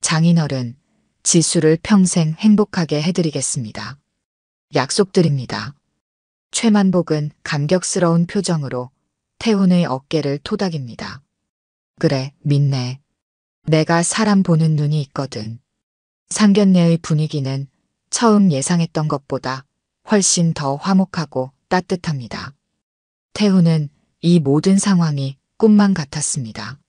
장인어른, 지수를 평생 행복하게 해드리겠습니다. 약속드립니다. 최만복은 감격스러운 표정으로 태훈의 어깨를 토닥입니다. 그래, 믿네. 내가 사람 보는 눈이 있거든. 상견례의 분위기는 처음 예상했던 것보다 훨씬 더 화목하고 따뜻합니다. 태훈은 이 모든 상황이 꿈만 같았습니다.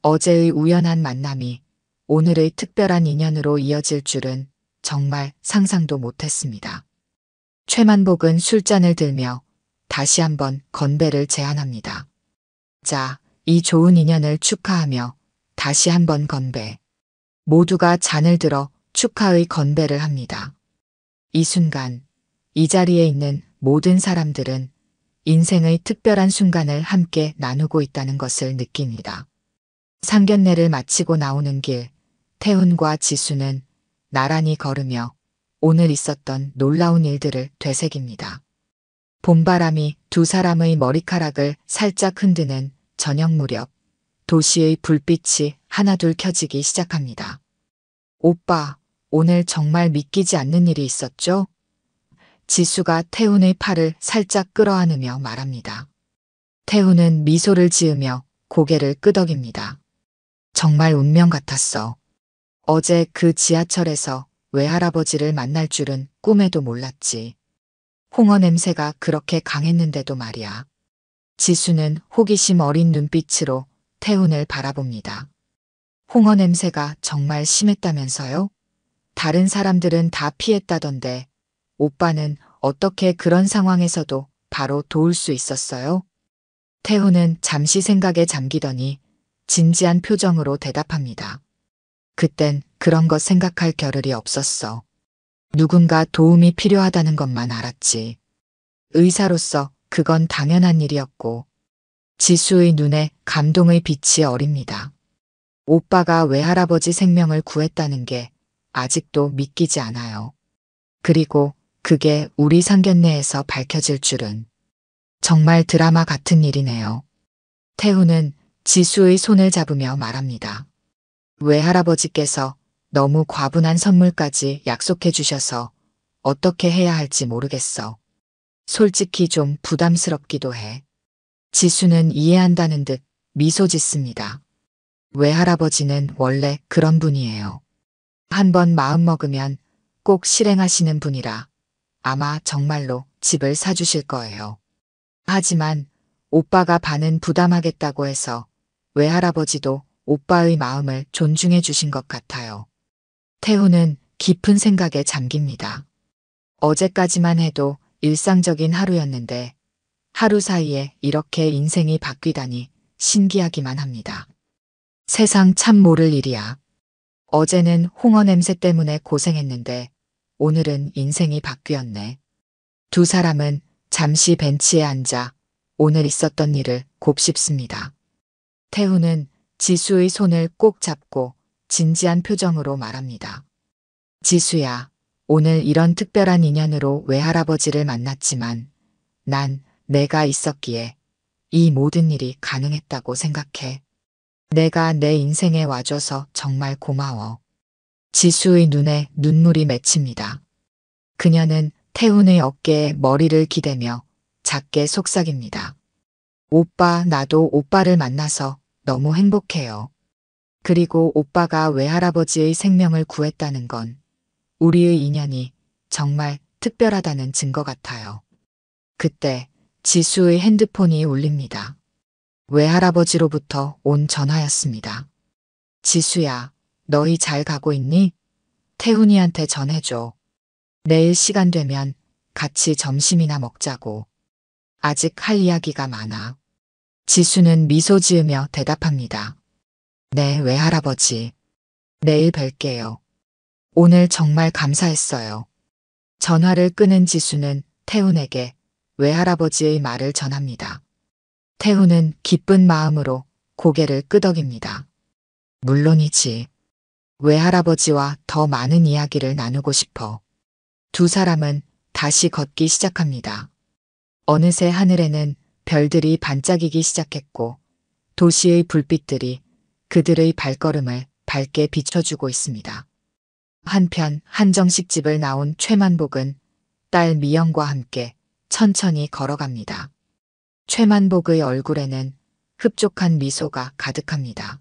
어제의 우연한 만남이 오늘의 특별한 인연으로 이어질 줄은 정말 상상도 못했습니다. 최만복은 술잔을 들며 다시 한번 건배를 제안합니다. 자, 이 좋은 인연을 축하하며 다시 한번 건배. 모두가 잔을 들어 축하의 건배를 합니다. 이 순간, 이 자리에 있는 모든 사람들은 인생의 특별한 순간을 함께 나누고 있다는 것을 느낍니다. 상견례를 마치고 나오는 길, 태훈과 지수는 나란히 걸으며 오늘 있었던 놀라운 일들을 되새깁니다. 봄바람이 두 사람의 머리카락을 살짝 흔드는 저녁 무렵, 도시의 불빛이 하나둘 켜지기 시작합니다. 오빠, 오늘 정말 믿기지 않는 일이 있었죠? 지수가 태훈의 팔을 살짝 끌어안으며 말합니다. 태훈은 미소를 지으며 고개를 끄덕입니다. 정말 운명 같았어. 어제 그 지하철에서 외할아버지를 만날 줄은 꿈에도 몰랐지. 홍어 냄새가 그렇게 강했는데도 말이야. 지수는 호기심 어린 눈빛으로 태훈을 바라봅니다. 홍어 냄새가 정말 심했다면서요? 다른 사람들은 다 피했다던데 오빠는 어떻게 그런 상황에서도 바로 도울 수 있었어요? 태훈은 잠시 생각에 잠기더니 진지한 표정으로 대답합니다. 그땐 그런 것 생각할 겨를이 없었어. 누군가 도움이 필요하다는 것만 알았지. 의사로서 그건 당연한 일이었고 지수의 눈에 감동의 빛이 어립니다. 오빠가 외할아버지 생명을 구했다는 게 아직도 믿기지 않아요. 그리고 그게 우리 상견례에서 밝혀질 줄은 정말 드라마 같은 일이네요. 태훈은 지수의 손을 잡으며 말합니다. 외할아버지께서 너무 과분한 선물까지 약속해 주셔서 어떻게 해야 할지 모르겠어. 솔직히 좀 부담스럽기도 해. 지수는 이해한다는 듯 미소 짓습니다. 외할아버지는 원래 그런 분이에요. 한번 마음먹으면 꼭 실행하시는 분이라 아마 정말로 집을 사주실 거예요. 하지만 오빠가 반은 부담하겠다고 해서 외할아버지도 오빠의 마음을 존중해 주신 것 같아요. 태훈은 깊은 생각에 잠깁니다. 어제까지만 해도 일상적인 하루였는데 하루 사이에 이렇게 인생이 바뀌다니 신기하기만 합니다. 세상 참 모를 일이야. 어제는 홍어 냄새 때문에 고생했는데 오늘은 인생이 바뀌었네. 두 사람은 잠시 벤치에 앉아 오늘 있었던 일을 곱씹습니다. 태훈은 지수의 손을 꼭 잡고 진지한 표정으로 말합니다. 지수야, 오늘 이런 특별한 인연으로 외할아버지를 만났지만 난 내가 있었기에 이 모든 일이 가능했다고 생각해. 내가 내 인생에 와줘서 정말 고마워. 지수의 눈에 눈물이 맺힙니다. 그녀는 태훈의 어깨에 머리를 기대며 작게 속삭입니다. 오빠, 나도 오빠를 만나서 너무 행복해요. 그리고 오빠가 외할아버지의 생명을 구했다는 건 우리의 인연이 정말 특별하다는 증거 같아요. 그때 지수의 핸드폰이 울립니다. 외할아버지로부터 온 전화였습니다. 지수야, 너희 잘 가고 있니? 태훈이한테 전해줘. 내일 시간 되면 같이 점심이나 먹자고. 아직 할 이야기가 많아. 지수는 미소 지으며 대답합니다. 네, 외할아버지. 내일 뵐게요. 오늘 정말 감사했어요. 전화를 끊은 지수는 태훈에게 외할아버지의 말을 전합니다. 태훈은 기쁜 마음으로 고개를 끄덕입니다. 물론이지. 외할아버지와 더 많은 이야기를 나누고 싶어. 두 사람은 다시 걷기 시작합니다. 어느새 하늘에는 별들이 반짝이기 시작했고 도시의 불빛들이 그들의 발걸음을 밝게 비춰주고 있습니다. 한편 한정식집을 나온 최만복은 딸 미영과 함께 천천히 걸어갑니다. 최만복의 얼굴에는 흡족한 미소가 가득합니다.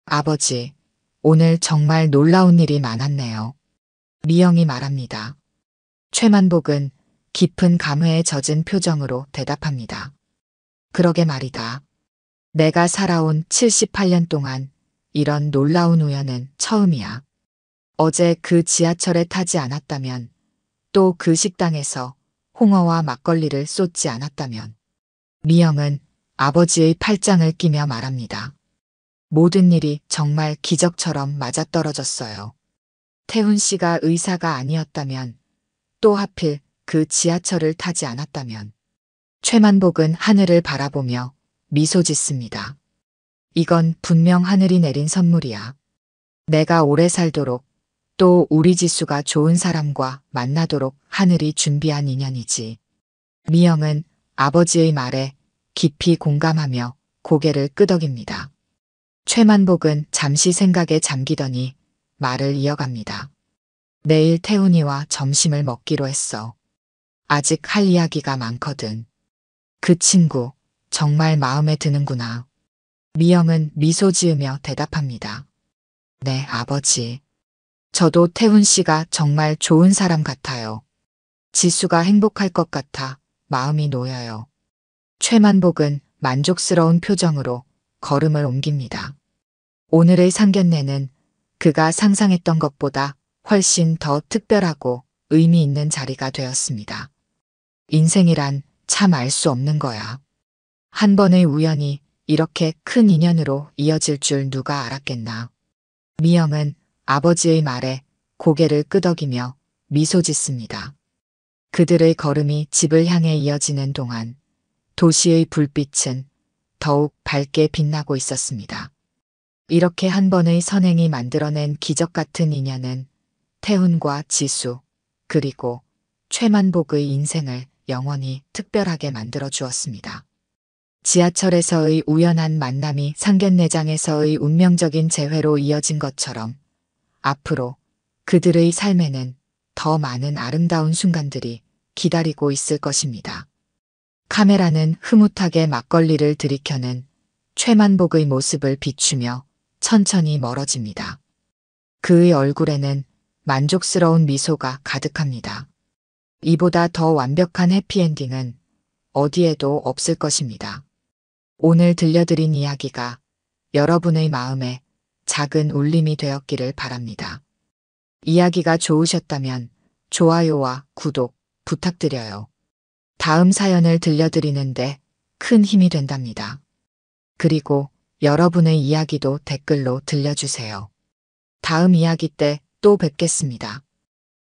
아버지, 오늘 정말 놀라운 일이 많았네요. 미영이 말합니다. 최만복은 깊은 감회에 젖은 표정으로 대답합니다. 그러게 말이다. 내가 살아온 78년 동안 이런 놀라운 우연은 처음이야. 어제 그 지하철에 타지 않았다면, 또 그 식당에서 홍어와 막걸리를 쏟지 않았다면, 미영은 아버지의 팔짱을 끼며 말합니다. 모든 일이 정말 기적처럼 맞아떨어졌어요. 태훈 씨가 의사가 아니었다면, 또 하필 그 지하철을 타지 않았다면, 최만복은 하늘을 바라보며 미소 짓습니다. 이건 분명 하늘이 내린 선물이야. 내가 오래 살도록, 또 우리 지수가 좋은 사람과 만나도록 하늘이 준비한 인연이지. 미영은 아버지의 말에 깊이 공감하며 고개를 끄덕입니다. 최만복은 잠시 생각에 잠기더니 말을 이어갑니다. 내일 태훈이와 점심을 먹기로 했어. 아직 할 이야기가 많거든. 그 친구 정말 마음에 드는구나. 미영은 미소 지으며 대답합니다. 네, 아버지. 저도 태훈 씨가 정말 좋은 사람 같아요. 지수가 행복할 것 같아 마음이 놓여요. 최만복은 만족스러운 표정으로 걸음을 옮깁니다. 오늘의 상견례는 그가 상상했던 것보다 훨씬 더 특별하고 의미 있는 자리가 되었습니다. 인생이란 참 알 수 없는 거야. 한 번의 우연이 이렇게 큰 인연으로 이어질 줄 누가 알았겠나. 미영은 아버지의 말에 고개를 끄덕이며 미소 짓습니다. 그들의 걸음이 집을 향해 이어지는 동안 도시의 불빛은 더욱 밝게 빛나고 있었습니다. 이렇게 한 번의 선행이 만들어낸 기적 같은 인연은 태훈과 지수, 그리고 최만복의 인생을 영원히 특별하게 만들어 주었습니다. 지하철에서의 우연한 만남이 상견례장에서의 운명적인 재회로 이어진 것처럼 앞으로 그들의 삶에는 더 많은 아름다운 순간들이 기다리고 있을 것입니다. 카메라는 흐뭇하게 막걸리를 들이켜는 최만복의 모습을 비추며 천천히 멀어집니다. 그의 얼굴에는 만족스러운 미소가 가득합니다. 이보다 더 완벽한 해피엔딩은 어디에도 없을 것입니다. 오늘 들려드린 이야기가 여러분의 마음에 작은 울림이 되었기를 바랍니다. 이야기가 좋으셨다면 좋아요와 구독 부탁드려요. 다음 사연을 들려드리는데 큰 힘이 된답니다. 그리고 여러분의 이야기도 댓글로 들려주세요. 다음 이야기 때 또 뵙겠습니다.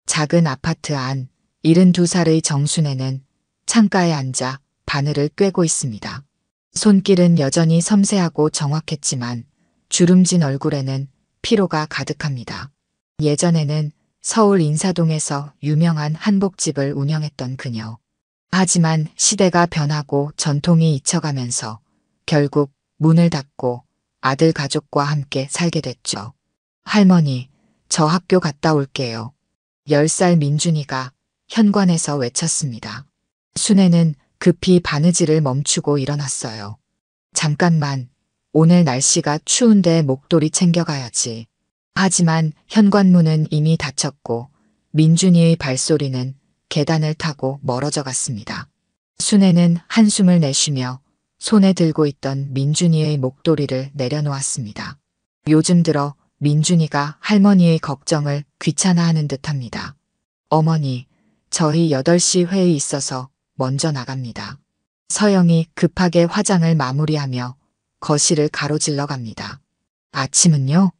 작은 아파트 안 72살의 정순애는 창가에 앉아 바늘을 꿰고 있습니다. 손길은 여전히 섬세하고 정확했지만 주름진 얼굴에는 피로가 가득합니다. 예전에는 서울 인사동에서 유명한 한복집을 운영했던 그녀. 하지만 시대가 변하고 전통이 잊혀가면서 결국 문을 닫고 아들 가족과 함께 살게 됐죠. 할머니, 저 학교 갔다 올게요. 10살 민준이가 현관에서 외쳤습니다. 순애는 급히 바느질을 멈추고 일어났어요. 잠깐만, 오늘 날씨가 추운데 목도리 챙겨가야지. 하지만 현관문은 이미 닫혔고 민준이의 발소리는 계단을 타고 멀어져 갔습니다. 순애는 한숨을 내쉬며 손에 들고 있던 민준이의 목도리를 내려놓았습니다. 요즘 들어 민준이가 할머니의 걱정을 귀찮아하는 듯합니다. 어머니, 저희 8시 회의 있어서 먼저 나갑니다. 서영이 급하게 화장을 마무리하며 거실을 가로질러 갑니다. 아침은요?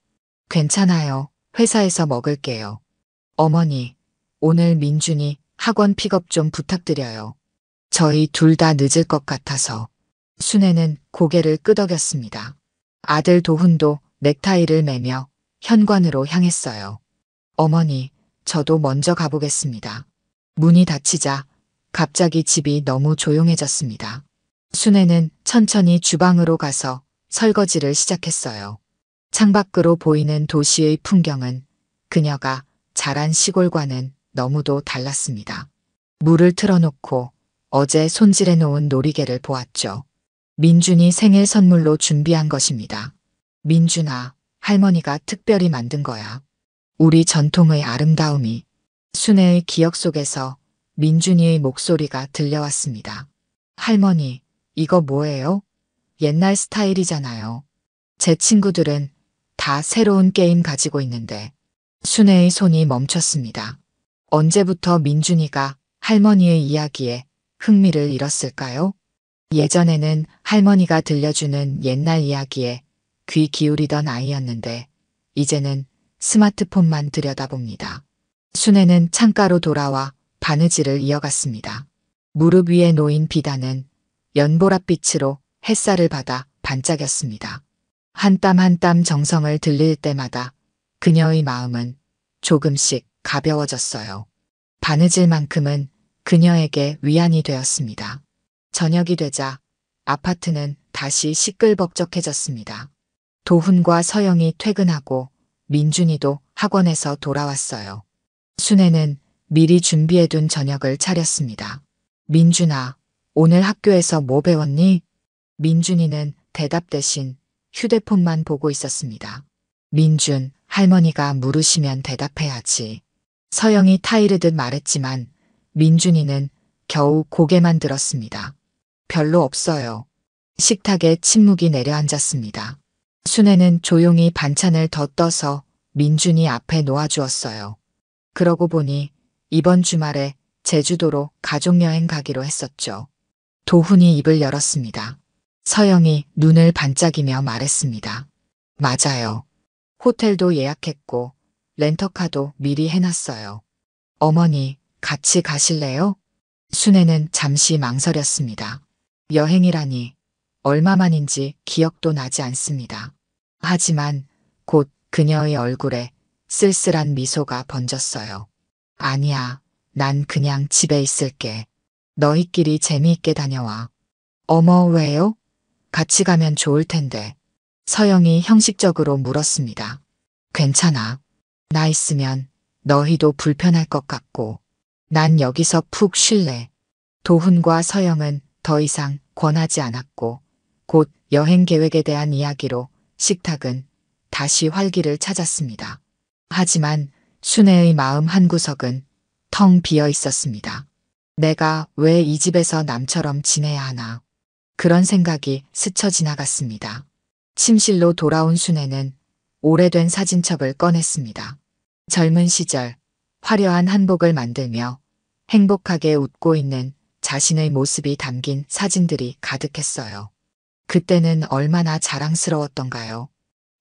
괜찮아요. 회사에서 먹을게요. 어머니, 오늘 민준이 학원 픽업 좀 부탁드려요. 저희 둘 다 늦을 것 같아서. 순애는 고개를 끄덕였습니다. 아들 도훈도 넥타이를 매며 현관으로 향했어요. 어머니, 저도 먼저 가보겠습니다. 문이 닫히자 갑자기 집이 너무 조용해졌습니다. 순애는 천천히 주방으로 가서 설거지를 시작했어요. 창밖으로 보이는 도시의 풍경은 그녀가 자란 시골과는 너무도 달랐습니다. 물을 틀어놓고 어제 손질해 놓은 놀이개를 보았죠. 민준이 생일 선물로 준비한 것입니다. 민준아, 할머니가 특별히 만든 거야. 우리 전통의 아름다움이. 순애의 기억 속에서 민준이의 목소리가 들려왔습니다. 할머니, 이거 뭐예요? 옛날 스타일이잖아요. 제 친구들은 다 새로운 게임 가지고 있는데. 순애의 손이 멈췄습니다. 언제부터 민준이가 할머니의 이야기에 흥미를 잃었을까요? 예전에는 할머니가 들려주는 옛날 이야기에 귀 기울이던 아이였는데 이제는 스마트폰만 들여다봅니다. 순애는 창가로 돌아와 바느질을 이어갔습니다. 무릎 위에 놓인 비단은 연보랏빛으로 햇살을 받아 반짝였습니다. 한 땀 한 땀 정성을 들릴 때마다 그녀의 마음은 조금씩 가벼워졌어요. 바느질만큼은 그녀에게 위안이 되었습니다. 저녁이 되자 아파트는 다시 시끌벅적해졌습니다. 도훈과 서영이 퇴근하고 민준이도 학원에서 돌아왔어요. 순애는 미리 준비해둔 저녁을 차렸습니다. 민준아, 오늘 학교에서 뭐 배웠니? 민준이는 대답 대신 휴대폰만 보고 있었습니다. 민준, 할머니가 물으시면 대답해야지. 서영이 타이르듯 말했지만 민준이는 겨우 고개만 들었습니다. 별로 없어요. 식탁에 침묵이 내려앉았습니다. 순애는 조용히 반찬을 더 떠서 민준이 앞에 놓아주었어요. 그러고 보니 이번 주말에 제주도로 가족여행 가기로 했었죠. 도훈이 입을 열었습니다. 서영이 눈을 반짝이며 말했습니다. 맞아요. 호텔도 예약했고 렌터카도 미리 해놨어요. 어머니, 같이 가실래요? 순애는 잠시 망설였습니다. 여행이라니 얼마만인지 기억도 나지 않습니다. 하지만 곧 그녀의 얼굴에 쓸쓸한 미소가 번졌어요. 아니야, 난 그냥 집에 있을게. 너희끼리 재미있게 다녀와. 어머, 왜요? 같이 가면 좋을 텐데. 서영이 형식적으로 물었습니다. 괜찮아. 나 있으면 너희도 불편할 것 같고. 난 여기서 푹 쉴래. 도훈과 서영은 더 이상 권하지 않았고 곧 여행 계획에 대한 이야기로 식탁은 다시 활기를 찾았습니다. 하지만 순애의 마음 한구석은 텅 비어 있었습니다. 내가 왜 이 집에서 남처럼 지내야 하나. 그런 생각이 스쳐 지나갔습니다. 침실로 돌아온 순애는 오래된 사진첩을 꺼냈습니다. 젊은 시절 화려한 한복을 만들며 행복하게 웃고 있는 자신의 모습이 담긴 사진들이 가득했어요. 그때는 얼마나 자랑스러웠던가요?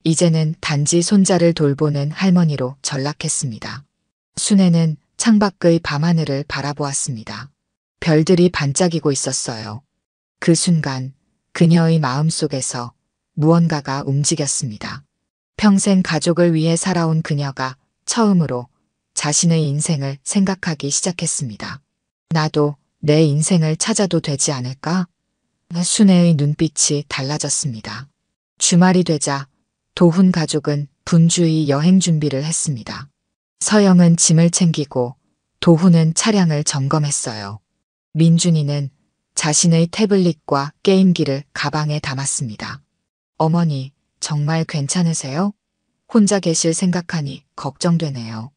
이제는 단지 손자를 돌보는 할머니로 전락했습니다. 순애는 창밖의 밤하늘을 바라보았습니다. 별들이 반짝이고 있었어요. 그 순간 그녀의 마음속에서 무언가가 움직였습니다. 평생 가족을 위해 살아온 그녀가 처음으로 자신의 인생을 생각하기 시작했습니다. 나도 내 인생을 찾아도 되지 않을까? 순애의 눈빛이 달라졌습니다. 주말이 되자 도훈 가족은 분주히 여행 준비를 했습니다. 서영은 짐을 챙기고 도훈은 차량을 점검했어요. 민준이는 자신의 태블릿과 게임기를 가방에 담았습니다. 어머니, 정말 괜찮으세요? 혼자 계실 생각하니 걱정되네요.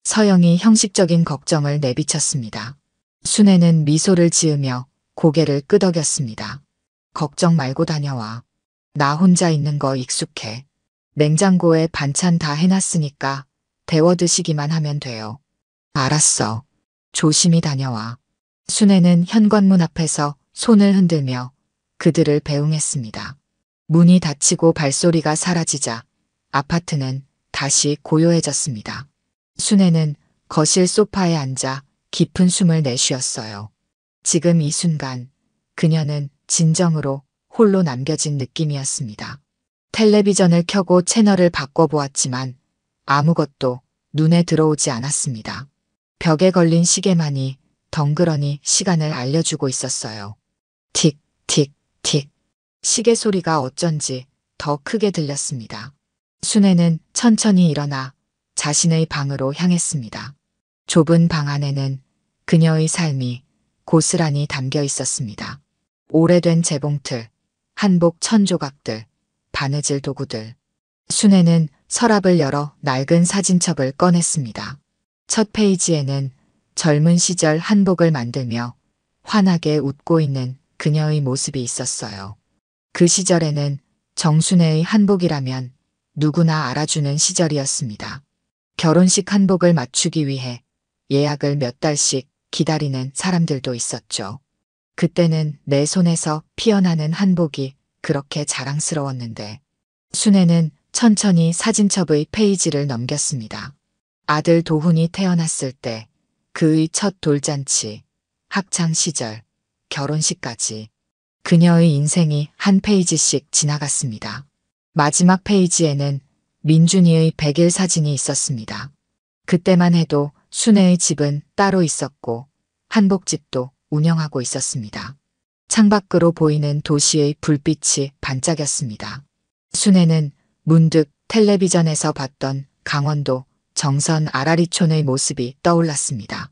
서영이 형식적인 걱정을 내비쳤습니다. 순애는 미소를 지으며 고개를 끄덕였습니다. 걱정 말고 다녀와. 나 혼자 있는 거 익숙해. 냉장고에 반찬 다 해놨으니까 데워 드시기만 하면 돼요. 알았어. 조심히 다녀와. 순애는 현관문 앞에서 손을 흔들며 그들을 배웅했습니다. 문이 닫히고 발소리가 사라지자 아파트는 다시 고요해졌습니다. 순애는 거실 소파에 앉아 깊은 숨을 내쉬었어요. 지금 이 순간 그녀는 진정으로 홀로 남겨진 느낌이었습니다. 텔레비전을 켜고 채널을 바꿔보았지만 아무것도 눈에 들어오지 않았습니다. 벽에 걸린 시계만이 덩그러니 시간을 알려주고 있었어요. 틱, 틱, 틱. 시계 소리가 어쩐지 더 크게 들렸습니다. 순애는 천천히 일어나 자신의 방으로 향했습니다. 좁은 방 안에는 그녀의 삶이 고스란히 담겨 있었습니다. 오래된 재봉틀, 한복 천조각들, 바느질 도구들. 순애는 서랍을 열어 낡은 사진첩을 꺼냈습니다. 첫 페이지에는 젊은 시절 한복을 만들며 환하게 웃고 있는 그녀의 모습이 있었어요. 그 시절에는 정순애의 한복이라면 누구나 알아주는 시절이었습니다. 결혼식 한복을 맞추기 위해 예약을 몇 달씩 기다리는 사람들도 있었죠. 그때는 내 손에서 피어나는 한복이 그렇게 자랑스러웠는데 순애는 천천히 사진첩의 페이지를 넘겼습니다. 아들 도훈이 태어났을 때 그의 첫 돌잔치, 학창시절, 결혼식까지 그녀의 인생이 한 페이지씩 지나갔습니다. 마지막 페이지에는 민준이의 100일 사진이 있었습니다. 그때만 해도 순애의 집은 따로 있었고 한복집도 운영하고 있었습니다. 창밖으로 보이는 도시의 불빛이 반짝였습니다. 순애는 문득 텔레비전에서 봤던 강원도 정선 아라리촌의 모습이 떠올랐습니다.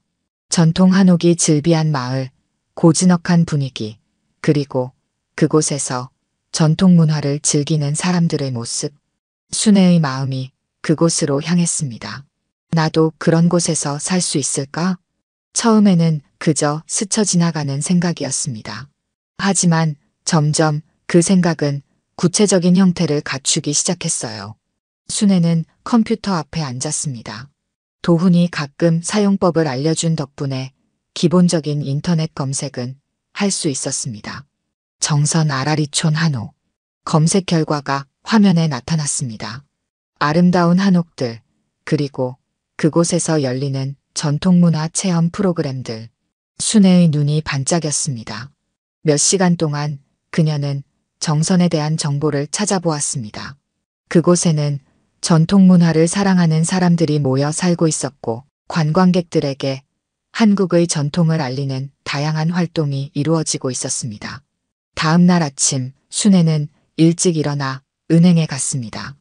전통 한옥이 즐비한 마을, 고즈넉한 분위기, 그리고 그곳에서 전통 문화를 즐기는 사람들의 모습. 순애의 마음이 그곳으로 향했습니다. 나도 그런 곳에서 살 수 있을까? 처음에는 그저 스쳐 지나가는 생각이었습니다. 하지만 점점 그 생각은 구체적인 형태를 갖추기 시작했어요. 순애는 컴퓨터 앞에 앉았습니다. 도훈이 가끔 사용법을 알려준 덕분에 기본적인 인터넷 검색은 할 수 있었습니다. 정선 아라리촌 한옥. 검색 결과가 화면에 나타났습니다. 아름다운 한옥들, 그리고 그곳에서 열리는 전통문화 체험 프로그램들. 순애의 눈이 반짝였습니다. 몇 시간 동안 그녀는 정선에 대한 정보를 찾아보았습니다. 그곳에는 전통문화를 사랑하는 사람들이 모여 살고 있었고 관광객들에게 한국의 전통을 알리는 다양한 활동이 이루어지고 있었습니다. 다음 날 아침 순애는 일찍 일어나 은행에 갔습니다.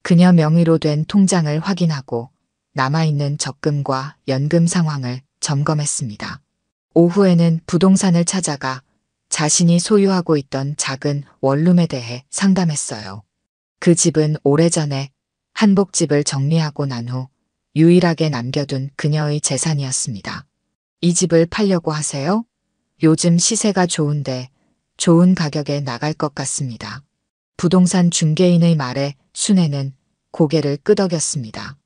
그녀 명의로 된 통장을 확인하고 남아있는 적금과 연금 상황을 점검했습니다. 오후에는 부동산을 찾아가 자신이 소유하고 있던 작은 원룸에 대해 상담했어요. 그 집은 오래전에 한복집을 정리하고 난 후 유일하게 남겨둔 그녀의 재산이었습니다. 이 집을 팔려고 하세요? 요즘 시세가 좋은데 좋은 가격에 나갈 것 같습니다. 부동산 중개인의 말에 순애는 고개를 끄덕였습니다.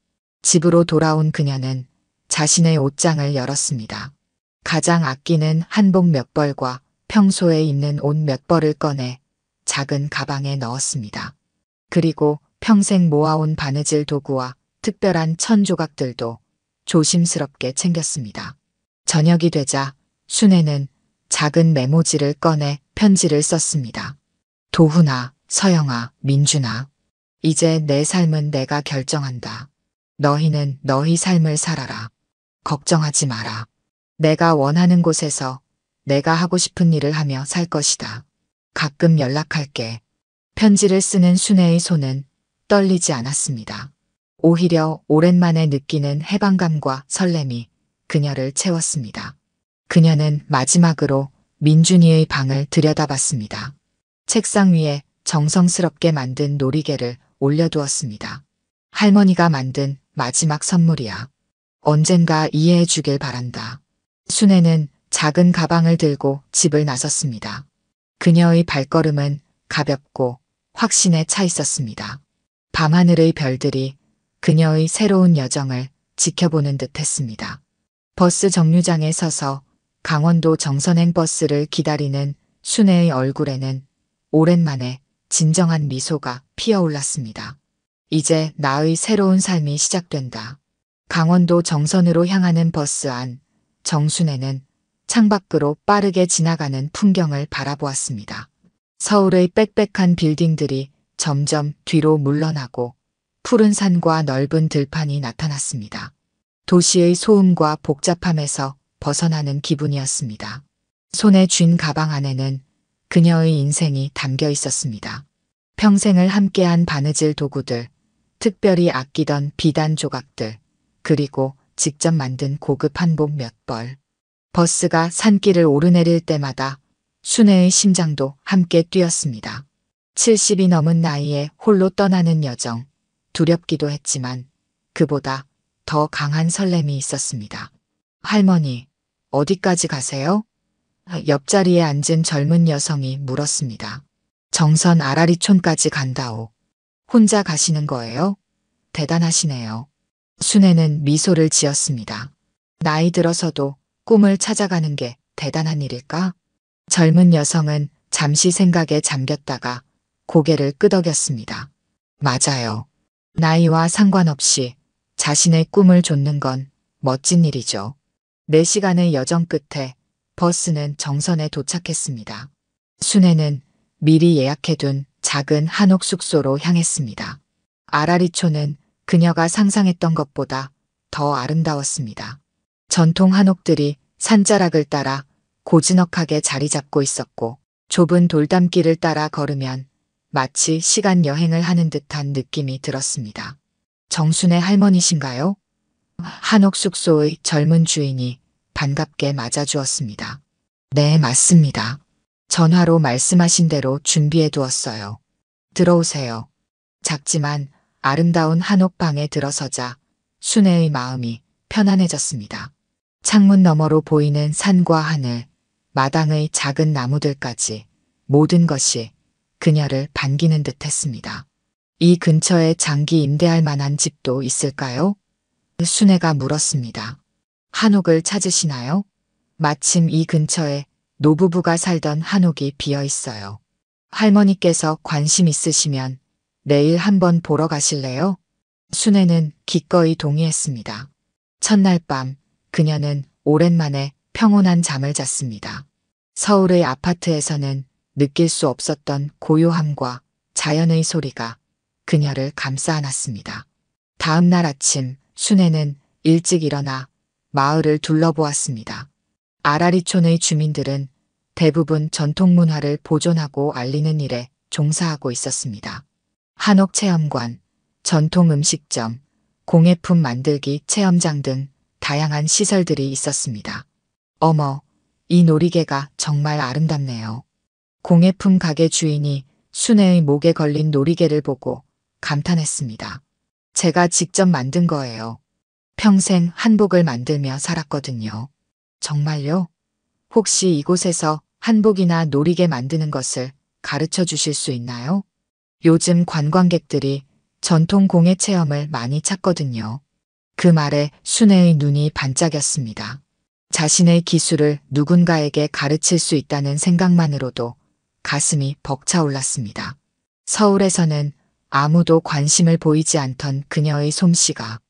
집으로 돌아온 그녀는 자신의 옷장을 열었습니다. 가장 아끼는 한복 몇 벌과 평소에 입는 옷 몇 벌을 꺼내 작은 가방에 넣었습니다. 그리고 평생 모아온 바느질 도구와 특별한 천 조각들도 조심스럽게 챙겼습니다. 저녁이 되자 순애는 작은 메모지를 꺼내 편지를 썼습니다. 도훈아, 서영아, 민준아. 이제 내 삶은 내가 결정한다. 너희는 너희 삶을 살아라. 걱정하지 마라. 내가 원하는 곳에서 내가 하고 싶은 일을 하며 살 것이다. 가끔 연락할게. 편지를 쓰는 순애의 손은 떨리지 않았습니다. 오히려 오랜만에 느끼는 해방감과 설렘이 그녀를 채웠습니다. 그녀는 마지막으로 민준이의 방을 들여다봤습니다. 책상 위에 정성스럽게 만든 놀이개를 올려두었습니다. 할머니가 만든 마지막 선물이야. 언젠가 이해해 주길 바란다. 순애는 작은 가방을 들고 집을 나섰습니다. 그녀의 발걸음은 가볍고 확신에 차 있었습니다. 밤하늘의 별들이 그녀의 새로운 여정을 지켜보는 듯 했습니다. 버스 정류장에 서서 강원도 정선행 버스를 기다리는 순애의 얼굴에는 오랜만에 진정한 미소가 피어올랐습니다. 이제 나의 새로운 삶이 시작된다. 강원도 정선으로 향하는 버스 안, 정순애는 창밖으로 빠르게 지나가는 풍경을 바라보았습니다. 서울의 빽빽한 빌딩들이 점점 뒤로 물러나고 푸른 산과 넓은 들판이 나타났습니다. 도시의 소음과 복잡함에서 벗어나는 기분이었습니다. 손에 쥔 가방 안에는 그녀의 인생이 담겨 있었습니다. 평생을 함께한 바느질 도구들, 특별히 아끼던 비단 조각들, 그리고 직접 만든 고급 한복 몇 벌. 버스가 산길을 오르내릴 때마다 순애의 심장도 함께 뛰었습니다. 70이 넘은 나이에 홀로 떠나는 여정, 두렵기도 했지만 그보다 더 강한 설렘이 있었습니다. 할머니, 어디까지 가세요? 옆자리에 앉은 젊은 여성이 물었습니다. 정선 아라리촌까지 간다오. 혼자 가시는 거예요? 대단하시네요. 순애는 미소를 지었습니다. 나이 들어서도 꿈을 찾아가는 게 대단한 일일까? 젊은 여성은 잠시 생각에 잠겼다가 고개를 끄덕였습니다. 맞아요. 나이와 상관없이 자신의 꿈을 좇는 건 멋진 일이죠. 4시간의 여정 끝에 버스는 정선에 도착했습니다. 순애는 미리 예약해둔 작은 한옥 숙소로 향했습니다. 아라리초는 그녀가 상상했던 것보다 더 아름다웠습니다. 전통 한옥들이 산자락을 따라 고즈넉하게 자리 잡고 있었고 좁은 돌담길을 따라 걸으면 마치 시간 여행을 하는 듯한 느낌이 들었습니다. 정순의 할머니신가요? 한옥 숙소의 젊은 주인이 반갑게 맞아주었습니다. 네, 맞습니다. 전화로 말씀하신 대로 준비해 두었어요. 들어오세요. 작지만 아름다운 한옥방에 들어서자 순애의 마음이 편안해졌습니다. 창문 너머로 보이는 산과 하늘, 마당의 작은 나무들까지 모든 것이 그녀를 반기는 듯 했습니다. 이 근처에 장기 임대할 만한 집도 있을까요? 순애가 물었습니다. 한옥을 찾으시나요? 마침 이 근처에 노부부가 살던 한옥이 비어 있어요. 할머니께서 관심 있으시면 내일 한번 보러 가실래요? 순애는 기꺼이 동의했습니다. 첫날 밤 그녀는 오랜만에 평온한 잠을 잤습니다. 서울의 아파트에서는 느낄 수 없었던 고요함과 자연의 소리가 그녀를 감싸 안았습니다. 다음 날 아침 순애는 일찍 일어나 마을을 둘러보았습니다. 아라리촌의 주민들은 대부분 전통 문화를 보존하고 알리는 일에 종사하고 있었습니다. 한옥 체험관, 전통 음식점, 공예품 만들기 체험장 등 다양한 시설들이 있었습니다. 어머, 이 놀이개가 정말 아름답네요. 공예품 가게 주인이 순애의 목에 걸린 놀이개를 보고 감탄했습니다. 제가 직접 만든 거예요. 평생 한복을 만들며 살았거든요. 정말요? 혹시 이곳에서 한복이나 노리개 만드는 것을 가르쳐 주실 수 있나요? 요즘 관광객들이 전통 공예 체험을 많이 찾거든요. 그 말에 순애의 눈이 반짝였습니다. 자신의 기술을 누군가에게 가르칠 수 있다는 생각만으로도 가슴이 벅차올랐습니다. 서울에서는 아무도 관심을 보이지 않던 그녀의 솜씨가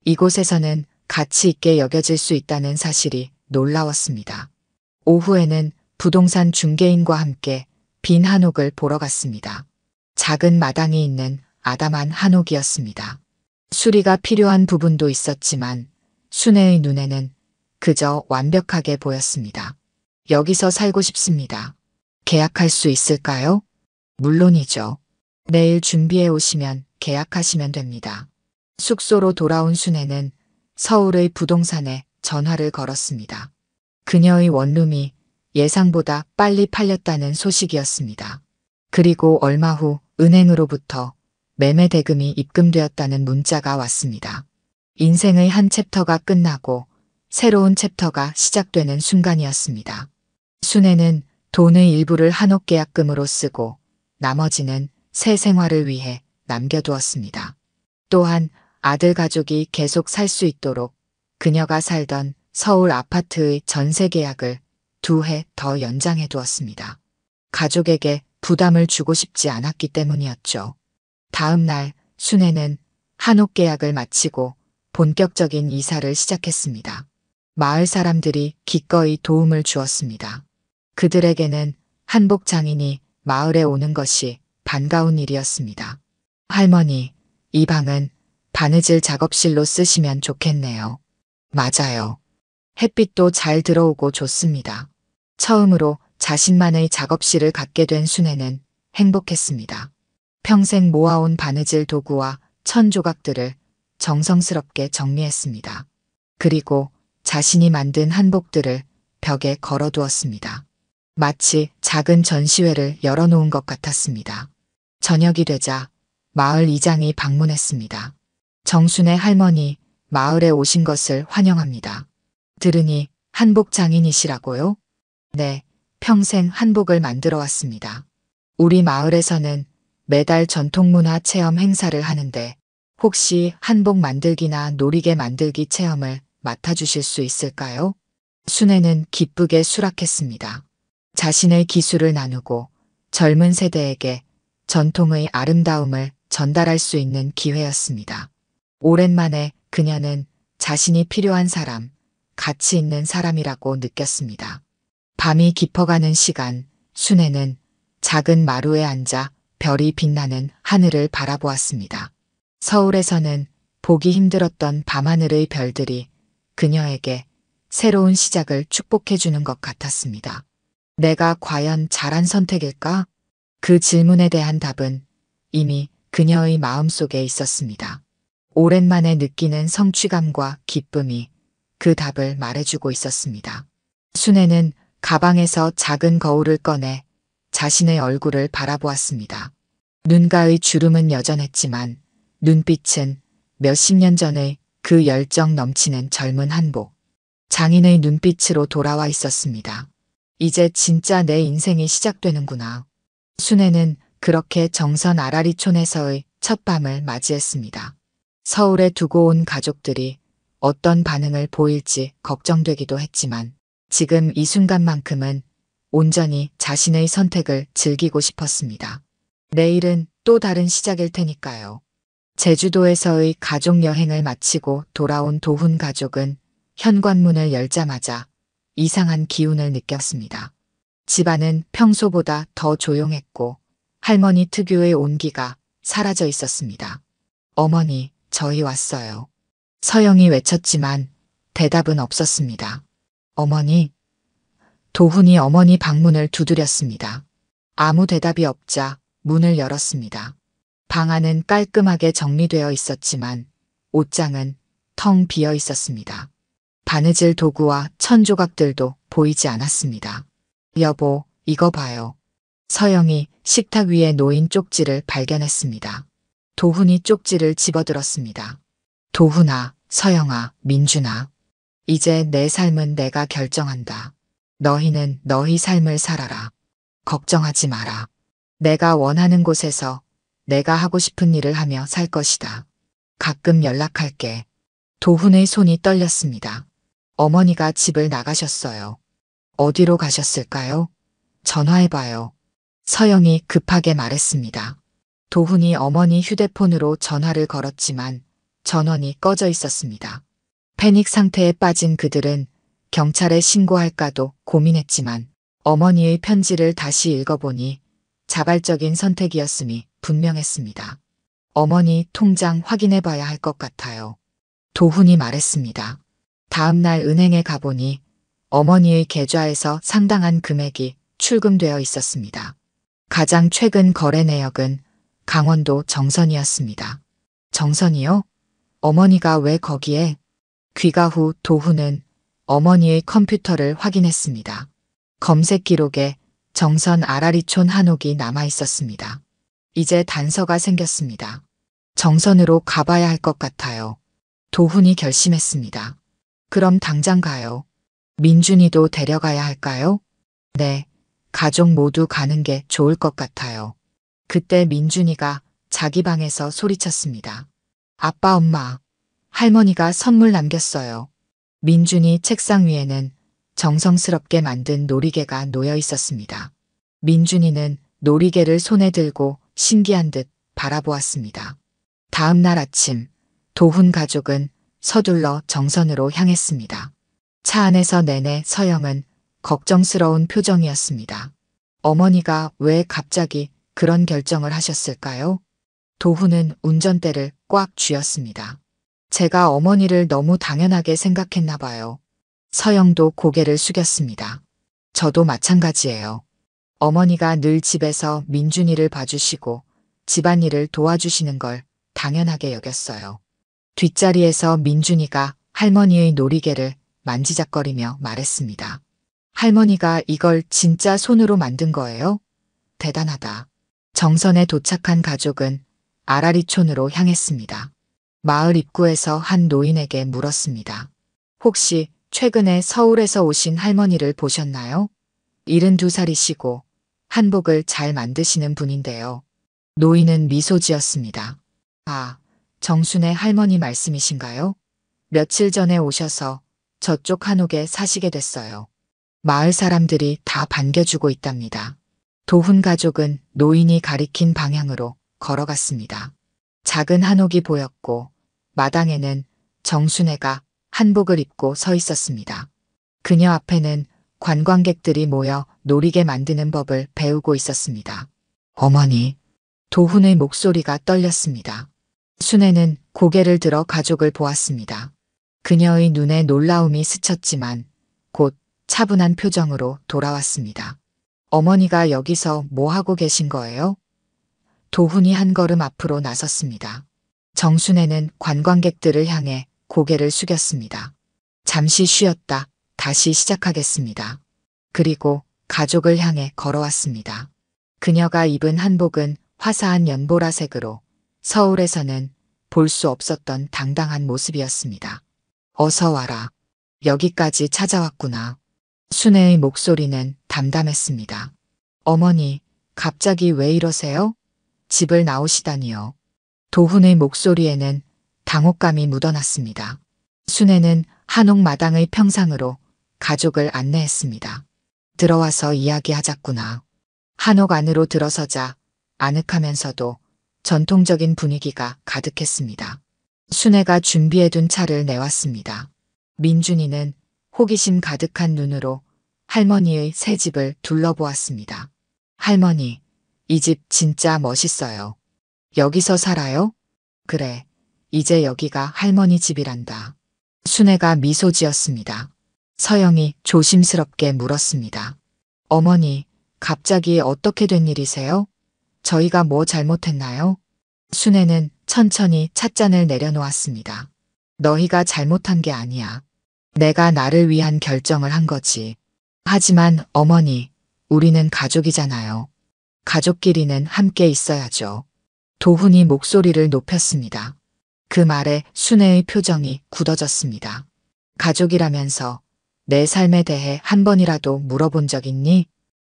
이곳에서는 가치 있게 여겨질 수 있다는 사실이 놀라웠습니다. 오후에는 부동산 중개인과 함께 빈 한옥을 보러 갔습니다. 작은 마당이 있는 아담한 한옥이었습니다. 수리가 필요한 부분도 있었지만 순애의 눈에는 그저 완벽하게 보였습니다. 여기서 살고 싶습니다. 계약할 수 있을까요? 물론이죠. 내일 준비해 오시면 계약하시면 됩니다. 숙소로 돌아온 순애는 서울의 부동산에 전화를 걸었습니다. 그녀의 원룸이 예상보다 빨리 팔렸다는 소식이었습니다. 그리고 얼마 후 은행으로부터 매매 대금이 입금되었다는 문자가 왔습니다. 인생의 한 챕터가 끝나고 새로운 챕터가 시작되는 순간이었습니다. 순애는 돈의 일부를 한옥 계약금으로 쓰고 나머지는 새 생활을 위해 남겨두었습니다. 또한 아들 가족이 계속 살 수 있도록 그녀가 살던 서울 아파트의 전세 계약을 2해 더 연장해 두었습니다. 가족에게 부담을 주고 싶지 않았기 때문이었죠. 다음 날 순애는 한옥 계약을 마치고 본격적인 이사를 시작했습니다. 마을 사람들이 기꺼이 도움을 주었습니다. 그들에게는 한복 장인이 마을에 오는 것이 반가운 일이었습니다. 할머니, 이 방은 바느질 작업실로 쓰시면 좋겠네요. 맞아요. 햇빛도 잘 들어오고 좋습니다. 처음으로 자신만의 작업실을 갖게 된 순애는 행복했습니다. 평생 모아온 바느질 도구와 천 조각들을 정성스럽게 정리했습니다. 그리고 자신이 만든 한복들을 벽에 걸어두었습니다. 마치 작은 전시회를 열어놓은 것 같았습니다. 저녁이 되자 마을 이장이 방문했습니다. 정순의 할머니, 마을에 오신 것을 환영합니다. 들으니 한복 장인이시라고요? 네, 평생 한복을 만들어 왔습니다. 우리 마을에서는 매달 전통문화 체험 행사를 하는데 혹시 한복 만들기나 놀이개 만들기 체험을 맡아주실 수 있을까요? 순애는 기쁘게 수락했습니다. 자신의 기술을 나누고 젊은 세대에게 전통의 아름다움을 전달할 수 있는 기회였습니다. 오랜만에 그녀는 자신이 필요한 사람, 가치 있는 사람이라고 느꼈습니다. 밤이 깊어가는 시간, 순애는 작은 마루에 앉아 별이 빛나는 하늘을 바라보았습니다. 서울에서는 보기 힘들었던 밤하늘의 별들이 그녀에게 새로운 시작을 축복해주는 것 같았습니다. 내가 과연 잘한 선택일까? 그 질문에 대한 답은 이미 그녀의 마음속에 있었습니다. 오랜만에 느끼는 성취감과 기쁨이 그 답을 말해주고 있었습니다. 순애는 가방에서 작은 거울을 꺼내 자신의 얼굴을 바라보았습니다. 눈가의 주름은 여전했지만 눈빛은 몇십 년 전의 그 열정 넘치는 젊은 한복 장인의 눈빛으로 돌아와 있었습니다. 이제 진짜 내 인생이 시작되는구나. 순애는 그렇게 정선 아라리촌에서의 첫 밤을 맞이했습니다. 서울에 두고 온 가족들이 어떤 반응을 보일지 걱정되기도 했지만 지금 이 순간만큼은 온전히 자신의 선택을 즐기고 싶었습니다. 내일은 또 다른 시작일 테니까요. 제주도에서의 가족 여행을 마치고 돌아온 도훈 가족은 현관문을 열자마자 이상한 기운을 느꼈습니다. 집안은 평소보다 더 조용했고 할머니 특유의 온기가 사라져 있었습니다. 어머니, 저희 왔어요. 서영이 외쳤지만 대답은 없었습니다. 어머니? 도훈이 어머니 방문을 두드렸습니다. 아무 대답이 없자 문을 열었습니다. 방 안은 깔끔하게 정리되어 있었지만 옷장은 텅 비어 있었습니다. 바느질 도구와 천 조각들도 보이지 않았습니다. 여보, 이거 봐요. 서영이 식탁 위에 놓인 쪽지를 발견했습니다. 도훈이 쪽지를 집어들었습니다. 도훈아, 서영아, 민준아. 이제 내 삶은 내가 결정한다. 너희는 너희 삶을 살아라. 걱정하지 마라. 내가 원하는 곳에서 내가 하고 싶은 일을 하며 살 것이다. 가끔 연락할게. 도훈의 손이 떨렸습니다. 어머니가 집을 나가셨어요. 어디로 가셨을까요? 전화해봐요. 서영이 급하게 말했습니다. 도훈이 어머니 휴대폰으로 전화를 걸었지만 전원이 꺼져 있었습니다. 패닉 상태에 빠진 그들은 경찰에 신고할까도 고민했지만 어머니의 편지를 다시 읽어보니 자발적인 선택이었음이 분명했습니다. 어머니 통장 확인해봐야 할 것 같아요. 도훈이 말했습니다. 다음날 은행에 가보니 어머니의 계좌에서 상당한 금액이 출금되어 있었습니다. 가장 최근 거래 내역은 강원도 정선이었습니다. 정선이요? 어머니가 왜 거기에? 귀가 후 도훈은 어머니의 컴퓨터를 확인했습니다. 검색 기록에 정선 아라리촌 한옥이 남아 있었습니다. 이제 단서가 생겼습니다. 정선으로 가봐야 할 것 같아요. 도훈이 결심했습니다. 그럼 당장 가요. 민준이도 데려가야 할까요? 네, 가족 모두 가는 게 좋을 것 같아요. 그때 민준이가 자기 방에서 소리쳤습니다. 아빠, 엄마, 할머니가 선물 남겼어요. 민준이 책상 위에는 정성스럽게 만든 놀이개가 놓여 있었습니다. 민준이는 놀이개를 손에 들고 신기한 듯 바라보았습니다. 다음 날 아침, 도훈 가족은 서둘러 정선으로 향했습니다. 차 안에서 내내 서영은 걱정스러운 표정이었습니다. 어머니가 왜 갑자기 그런 결정을 하셨을까요? 도훈은 운전대를 꽉 쥐었습니다. 제가 어머니를 너무 당연하게 생각했나 봐요. 서영도 고개를 숙였습니다. 저도 마찬가지예요. 어머니가 늘 집에서 민준이를 봐주시고 집안일을 도와주시는 걸 당연하게 여겼어요. 뒷자리에서 민준이가 할머니의 놀이개를 만지작거리며 말했습니다. 할머니가 이걸 진짜 손으로 만든 거예요? 대단하다. 정선에 도착한 가족은 아라리촌으로 향했습니다. 마을 입구에서 한 노인에게 물었습니다. 혹시 최근에 서울에서 오신 할머니를 보셨나요? 72살이시고 한복을 잘 만드시는 분인데요. 노인은 미소 지었습니다. 아, 정순의 할머니 말씀이신가요? 며칠 전에 오셔서 저쪽 한옥에 사시게 됐어요. 마을 사람들이 다 반겨주고 있답니다. 도훈 가족은 노인이 가리킨 방향으로 걸어갔습니다. 작은 한옥이 보였고 마당에는 정순애가 한복을 입고 서 있었습니다. 그녀 앞에는 관광객들이 모여 놀이개 만드는 법을 배우고 있었습니다. 어머니, 도훈의 목소리가 떨렸습니다. 순애는 고개를 들어 가족을 보았습니다. 그녀의 눈에 놀라움이 스쳤지만 곧 차분한 표정으로 돌아왔습니다. 어머니가 여기서 뭐 하고 계신 거예요? 도훈이 한 걸음 앞으로 나섰습니다. 정순애는 관광객들을 향해 고개를 숙였습니다. 잠시 쉬었다 다시 시작하겠습니다. 그리고 가족을 향해 걸어왔습니다. 그녀가 입은 한복은 화사한 연보라색으로 서울에서는 볼 수 없었던 당당한 모습이었습니다. 어서 와라. 여기까지 찾아왔구나. 순애의 목소리는 담담했습니다. 어머니, 갑자기 왜 이러세요? 집을 나오시다니요. 도훈의 목소리에는 당혹감이 묻어났습니다. 순애는 한옥 마당의 평상으로 가족을 안내했습니다. 들어와서 이야기하자꾸나. 한옥 안으로 들어서자 아늑하면서도 전통적인 분위기가 가득했습니다. 순애가 준비해둔 차를 내왔습니다. 민준이는 호기심 가득한 눈으로 할머니의 새 집을 둘러보았습니다. 할머니, 이 집 진짜 멋있어요. 여기서 살아요? 그래, 이제 여기가 할머니 집이란다. 순애가 미소 지었습니다. 서영이 조심스럽게 물었습니다. 어머니, 갑자기 어떻게 된 일이세요? 저희가 뭐 잘못했나요? 순애는 천천히 찻잔을 내려놓았습니다. 너희가 잘못한 게 아니야. 내가 나를 위한 결정을 한 거지. 하지만 어머니, 우리는 가족이잖아요. 가족끼리는 함께 있어야죠. 도훈이 목소리를 높였습니다. 그 말에 순애의 표정이 굳어졌습니다. 가족이라면서 내 삶에 대해 한 번이라도 물어본 적 있니?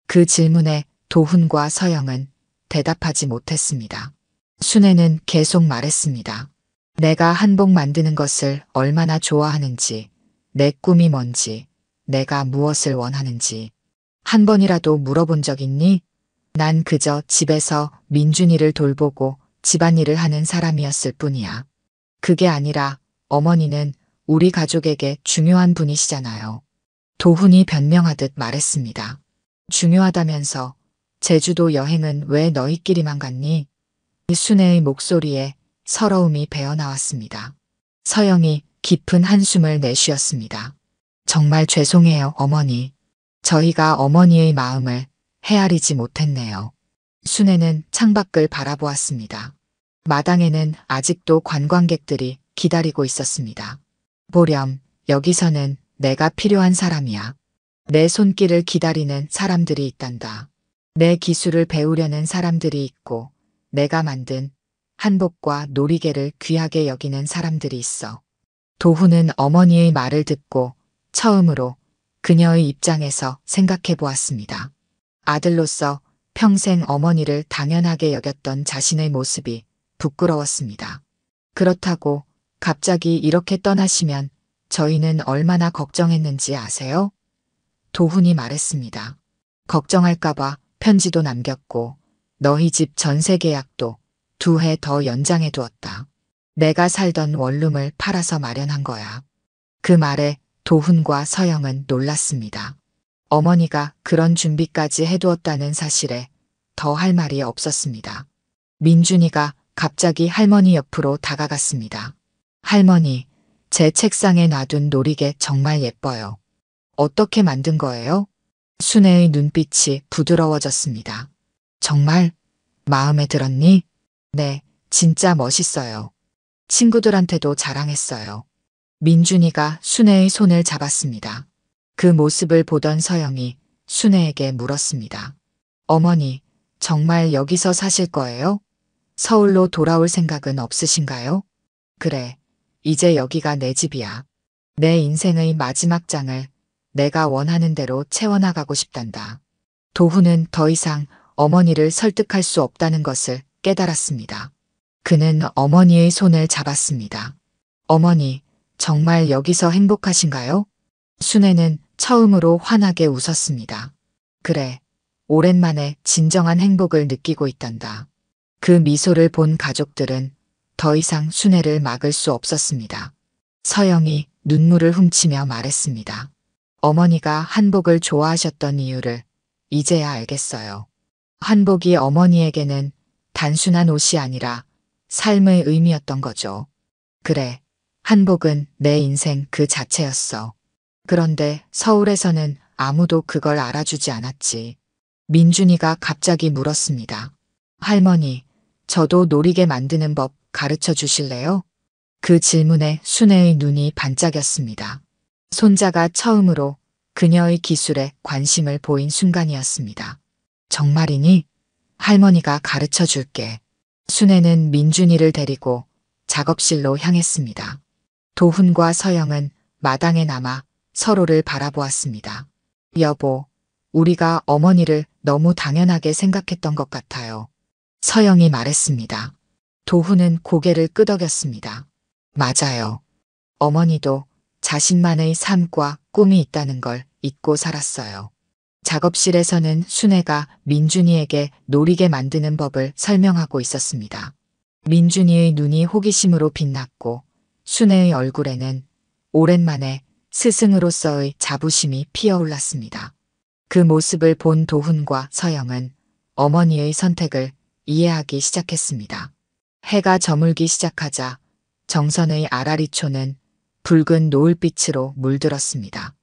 그 질문에 도훈과 서영은 대답하지 못했습니다. 순애는 계속 말했습니다. 내가 한복 만드는 것을 얼마나 좋아하는지, 내 꿈이 뭔지, 내가 무엇을 원하는지 한 번이라도 물어본 적 있니? 난 그저 집에서 민준이를 돌보고 집안일을 하는 사람이었을 뿐이야. 그게 아니라 어머니는 우리 가족에게 중요한 분이시잖아요. 도훈이 변명하듯 말했습니다. 중요하다면서 제주도 여행은 왜 너희끼리만 갔니? 순애의 목소리에 서러움이 배어나왔습니다. 서영이 깊은 한숨을 내쉬었습니다. 정말 죄송해요, 어머니. 저희가 어머니의 마음을 헤아리지 못했네요. 순애는 창밖을 바라보았습니다. 마당에는 아직도 관광객들이 기다리고 있었습니다. 보렴, 여기서는 내가 필요한 사람이야. 내 손길을 기다리는 사람들이 있단다. 내 기술을 배우려는 사람들이 있고 내가 만든 한복과 놀이개를 귀하게 여기는 사람들이 있어. 도훈은 어머니의 말을 듣고 처음으로 그녀의 입장에서 생각해 보았습니다. 아들로서 평생 어머니를 당연하게 여겼던 자신의 모습이 부끄러웠습니다. 그렇다고 갑자기 이렇게 떠나시면 저희는 얼마나 걱정했는지 아세요? 도훈이 말했습니다. 걱정할까봐 편지도 남겼고 너희 집 전세 계약도 2해 더 연장해 두었다. 내가 살던 원룸을 팔아서 마련한 거야. 그 말에 도훈과 서영은 놀랐습니다. 어머니가 그런 준비까지 해두었다는 사실에 더 할 말이 없었습니다. 민준이가 갑자기 할머니 옆으로 다가갔습니다. 할머니, 제 책상에 놔둔 놀이개 정말 예뻐요. 어떻게 만든 거예요? 순애의 눈빛이 부드러워졌습니다. 정말 마음에 들었니? 네, 진짜 멋있어요. 친구들한테도 자랑했어요. 민준이가 순애의 손을 잡았습니다. 그 모습을 보던 서영이 순애에게 물었습니다. 어머니, 정말 여기서 사실 거예요? 서울로 돌아올 생각은 없으신가요? 그래, 이제 여기가 내 집이야. 내 인생의 마지막 장을 내가 원하는 대로 채워나가고 싶단다. 도훈은 더 이상 어머니를 설득할 수 없다는 것을 깨달았습니다. 그는 어머니의 손을 잡았습니다. 어머니, 정말 여기서 행복하신가요? 순애는 처음으로 환하게 웃었습니다. 그래, 오랜만에 진정한 행복을 느끼고 있단다. 그 미소를 본 가족들은 더 이상 순애를 막을 수 없었습니다. 서영이 눈물을 훔치며 말했습니다. 어머니가 한복을 좋아하셨던 이유를 이제야 알겠어요. 한복이 어머니에게는 단순한 옷이 아니라 삶의 의미였던 거죠. 그래, 한복은 내 인생 그 자체였어. 그런데 서울에서는 아무도 그걸 알아주지 않았지. 민준이가 갑자기 물었습니다. 할머니, 저도 놀이개 만드는 법 가르쳐 주실래요? 그 질문에 순애의 눈이 반짝였습니다. 손자가 처음으로 그녀의 기술에 관심을 보인 순간이었습니다. 정말이니? 할머니가 가르쳐 줄게. 순애는 민준이를 데리고 작업실로 향했습니다. 도훈과 서영은 마당에 남아 서로를 바라보았습니다. 여보, 우리가 어머니를 너무 당연하게 생각했던 것 같아요. 서영이 말했습니다. 도훈은 고개를 끄덕였습니다. 맞아요. 어머니도 자신만의 삶과 꿈이 있다는 걸 잊고 살았어요. 작업실에서는 순애가 민준이에게 놀이개 만드는 법을 설명하고 있었습니다. 민준이의 눈이 호기심으로 빛났고 순애의 얼굴에는 오랜만에 스승으로서의 자부심이 피어올랐습니다. 그 모습을 본 도훈과 서영은 어머니의 선택을 이해하기 시작했습니다. 해가 저물기 시작하자 정선의 아라리초는 붉은 노을빛으로 물들었습니다.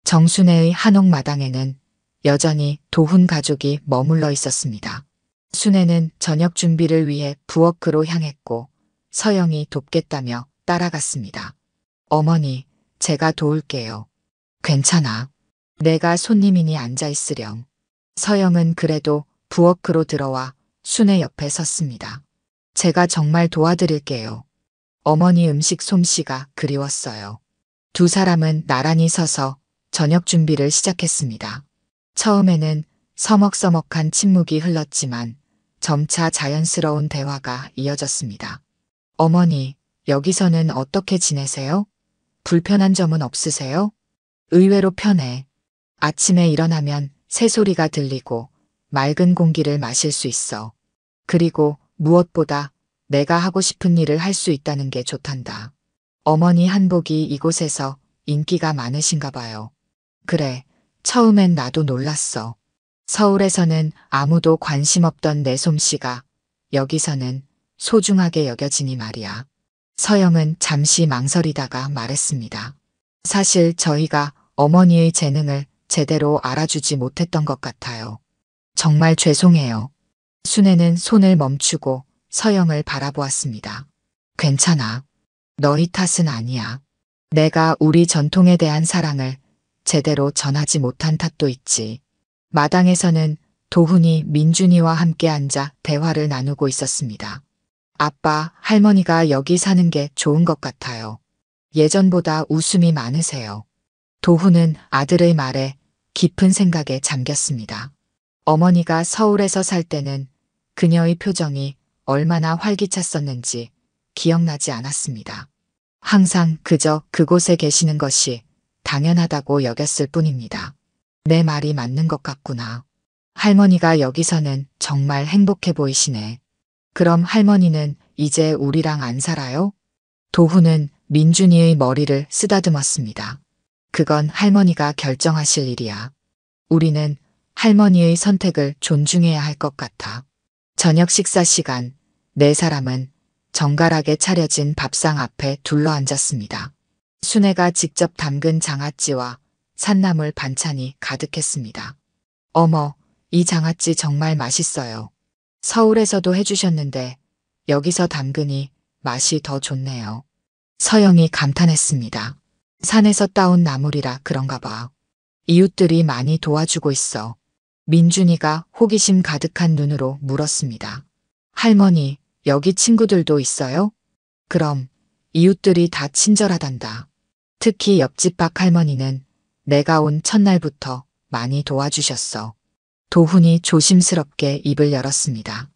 정순애의 한옥마당에는 여전히 도훈 가족이 머물러 있었습니다. 순애는 저녁 준비를 위해 부엌으로 향했고 서영이 돕겠다며 따라갔습니다. 어머니, 제가 도울게요. 괜찮아. 내가 손님이니 앉아있으렴. 서영은 그래도 부엌으로 들어와 순애 옆에 섰습니다. 제가 정말 도와드릴게요. 어머니 음식 솜씨가 그리웠어요. 두 사람은 나란히 서서 저녁 준비를 시작했습니다. 처음에는 서먹서먹한 침묵이 흘렀지만 점차 자연스러운 대화가 이어졌습니다. 어머니, 여기서는 어떻게 지내세요? 불편한 점은 없으세요? 의외로 편해. 아침에 일어나면 새소리가 들리고 맑은 공기를 마실 수 있어. 그리고 무엇보다 내가 하고 싶은 일을 할 수 있다는 게 좋단다. 어머니 한복이 이곳에서 인기가 많으신가 봐요. 그래, 처음엔 나도 놀랐어. 서울에서는 아무도 관심 없던 내 솜씨가 여기서는 소중하게 여겨지니 말이야. 서영은 잠시 망설이다가 말했습니다. 사실 저희가 어머니의 재능을 제대로 알아주지 못했던 것 같아요. 정말 죄송해요. 순애는 손을 멈추고 서영을 바라보았습니다. 괜찮아. 너희 탓은 아니야. 내가 우리 전통에 대한 사랑을 제대로 전하지 못한 탓도 있지. 마당에서는 도훈이 민준이와 함께 앉아 대화를 나누고 있었습니다. 아빠, 할머니가 여기 사는 게 좋은 것 같아요. 예전보다 웃음이 많으세요. 도훈은 아들의 말에 깊은 생각에 잠겼습니다. 어머니가 서울에서 살 때는 그녀의 표정이 얼마나 활기찼었는지 기억나지 않았습니다. 항상 그저 그곳에 계시는 것이 당연하다고 여겼을 뿐입니다. 내 말이 맞는 것 같구나. 할머니가 여기서는 정말 행복해 보이시네. 그럼 할머니는 이제 우리랑 안 살아요? 도훈은 민준이의 머리를 쓰다듬었습니다. 그건 할머니가 결정하실 일이야. 우리는 할머니의 선택을 존중해야 할 것 같아. 저녁 식사 시간, 네 사람은 정갈하게 차려진 밥상 앞에 둘러앉았습니다. 순애가 직접 담근 장아찌와 산나물 반찬이 가득했습니다. 어머, 이 장아찌 정말 맛있어요. 서울에서도 해주셨는데 여기서 담그니 맛이 더 좋네요. 서영이 감탄했습니다. 산에서 따온 나물이라 그런가 봐. 이웃들이 많이 도와주고 있어. 민준이가 호기심 가득한 눈으로 물었습니다. 할머니, 여기 친구들도 있어요? 그럼 이웃들이 다 친절하단다. 특히 옆집 박 할머니는 내가 온 첫날부터 많이 도와주셨어. 도훈이 조심스럽게 입을 열었습니다.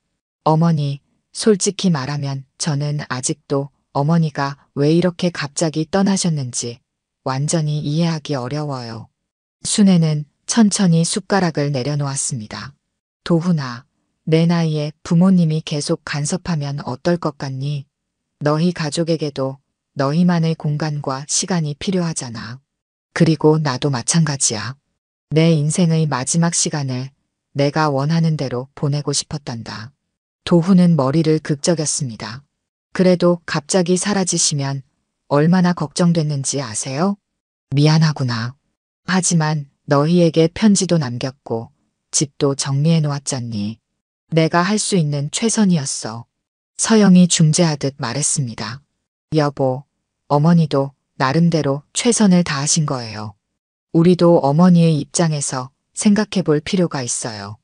어머니, 솔직히 말하면 저는 아직도 어머니가 왜 이렇게 갑자기 떠나셨는지 완전히 이해하기 어려워요. 순애는 천천히 숟가락을 내려놓았습니다. 도훈아, 내 나이에 부모님이 계속 간섭하면 어떨 것 같니? 너희 가족에게도 너희만의 공간과 시간이 필요하잖아. 그리고 나도 마찬가지야. 내 인생의 마지막 시간을 내가 원하는 대로 보내고 싶었단다. 도훈은 머리를 극적였습니다. 그래도 갑자기 사라지시면 얼마나 걱정됐는지 아세요? 미안하구나. 하지만 너희에게 편지도 남겼고 집도 정리해 놓았잖니. 내가 할 수 있는 최선이었어. 서영이 중재하듯 말했습니다. 여보, 어머니도 나름대로 최선을 다하신 거예요. 우리도 어머니의 입장에서 생각해 볼 필요가 있어요.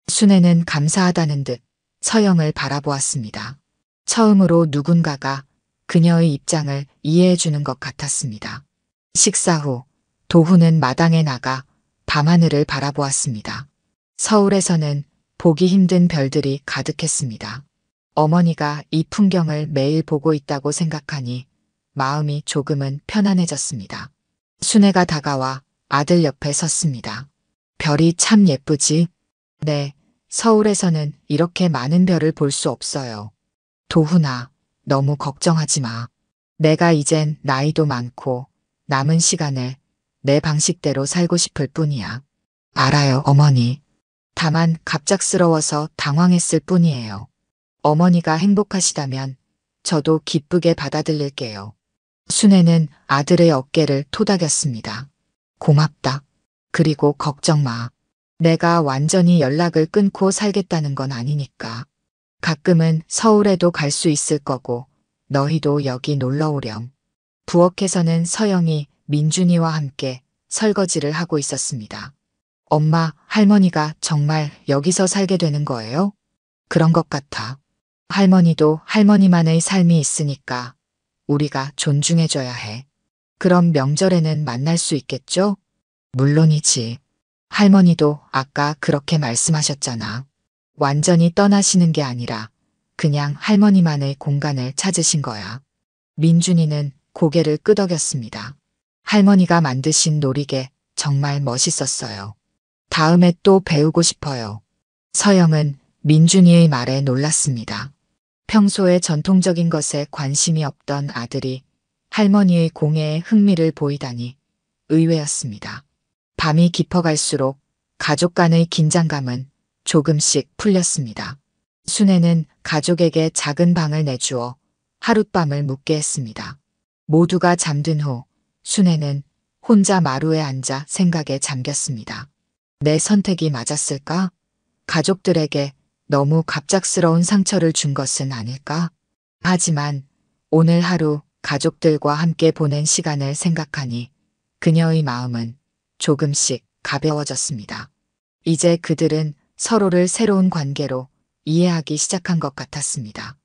순애는 감사하다는 듯 서영을 바라보았습니다. 처음으로 누군가가 그녀의 입장을 이해해 주는 것 같았습니다. 식사 후 도훈은 마당에 나가 밤하늘을 바라보았습니다. 서울에서는 보기 힘든 별들이 가득했습니다. 어머니가 이 풍경을 매일 보고 있다고 생각하니 마음이 조금은 편안해졌습니다. 순애가 다가와 아들 옆에 섰습니다. 별이 참 예쁘지? 네, 서울에서는 이렇게 많은 별을 볼 수 없어요. 도훈아, 너무 걱정하지 마. 내가 이젠 나이도 많고 남은 시간을 내 방식대로 살고 싶을 뿐이야. 알아요, 어머니. 다만 갑작스러워서 당황했을 뿐이에요. 어머니가 행복하시다면 저도 기쁘게 받아들일게요. 순애는 아들의 어깨를 토닥였습니다. 고맙다. 그리고 걱정 마. 내가 완전히 연락을 끊고 살겠다는 건 아니니까. 가끔은 서울에도 갈 수 있을 거고 너희도 여기 놀러 오렴. 부엌에서는 서영이 민준이와 함께 설거지를 하고 있었습니다. 엄마, 할머니가 정말 여기서 살게 되는 거예요? 그런 것 같아. 할머니도 할머니만의 삶이 있으니까 우리가 존중해줘야 해. 그럼 명절에는 만날 수 있겠죠? 물론이지. 할머니도 아까 그렇게 말씀하셨잖아. 완전히 떠나시는 게 아니라 그냥 할머니만의 공간을 찾으신 거야. 민준이는 고개를 끄덕였습니다. 할머니가 만드신 놀이개 정말 멋있었어요. 다음에 또 배우고 싶어요. 서영은 민준이의 말에 놀랐습니다. 평소에 전통적인 것에 관심이 없던 아들이 할머니의 공예에 흥미를 보이다니 의외였습니다. 밤이 깊어갈수록 가족 간의 긴장감은 조금씩 풀렸습니다. 순애는 가족에게 작은 방을 내주어 하룻밤을 묵게 했습니다. 모두가 잠든 후 순애는 혼자 마루에 앉아 생각에 잠겼습니다. 내 선택이 맞았을까? 가족들에게 너무 갑작스러운 상처를 준 것은 아닐까? 하지만 오늘 하루 가족들과 함께 보낸 시간을 생각하니 그녀의 마음은 조금씩 가벼워졌습니다. 이제 그들은 서로를 새로운 관계로 이해하기 시작한 것 같았습니다.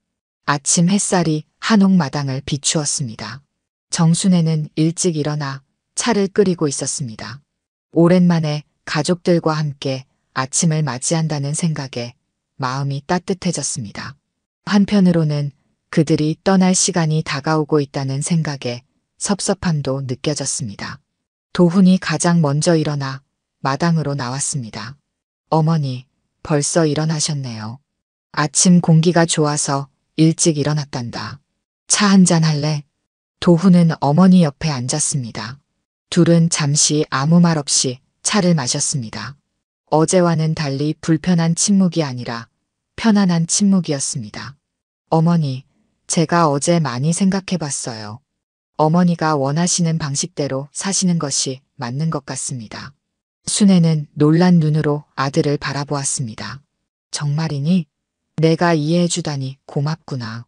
아침 햇살이 한옥마당을 비추었습니다. 정순애는 일찍 일어나 차를 끓이고 있었습니다. 오랜만에 가족들과 함께 아침을 맞이한다는 생각에 마음이 따뜻해졌습니다. 한편으로는 그들이 떠날 시간이 다가오고 있다는 생각에 섭섭함도 느껴졌습니다. 도훈이 가장 먼저 일어나 마당으로 나왔습니다. 어머니, 벌써 일어나셨네요. 아침 공기가 좋아서 일찍 일어났단다. 차 한잔 할래? 도훈은 어머니 옆에 앉았습니다. 둘은 잠시 아무 말 없이 차를 마셨습니다. 어제와는 달리 불편한 침묵이 아니라 편안한 침묵이었습니다. 어머니, 제가 어제 많이 생각해 봤어요. 어머니가 원하시는 방식대로 사시는 것이 맞는 것 같습니다. 순애는 놀란 눈으로 아들을 바라보았습니다. 정말이니? 내가 이해해주다니 고맙구나.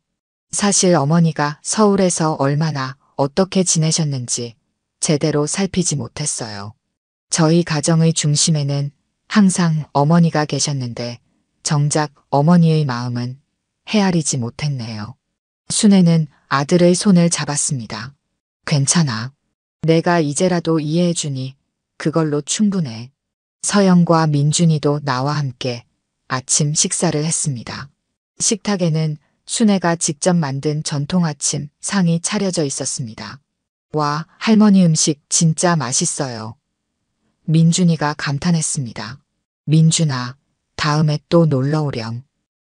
사실 어머니가 서울에서 얼마나 어떻게 지내셨는지 제대로 살피지 못했어요. 저희 가정의 중심에는 항상 어머니가 계셨는데 정작 어머니의 마음은 헤아리지 못했네요. 순애는 아들의 손을 잡았습니다. 괜찮아. 내가 이제라도 이해해주니 그걸로 충분해. 서영과 민준이도 나와 함께 아침 식사를 했습니다. 식탁에는 순애가 직접 만든 전통 아침 상이 차려져 있었습니다. 와, 할머니 음식 진짜 맛있어요. 민준이가 감탄했습니다. 민준아, 다음에 또 놀러 오렴.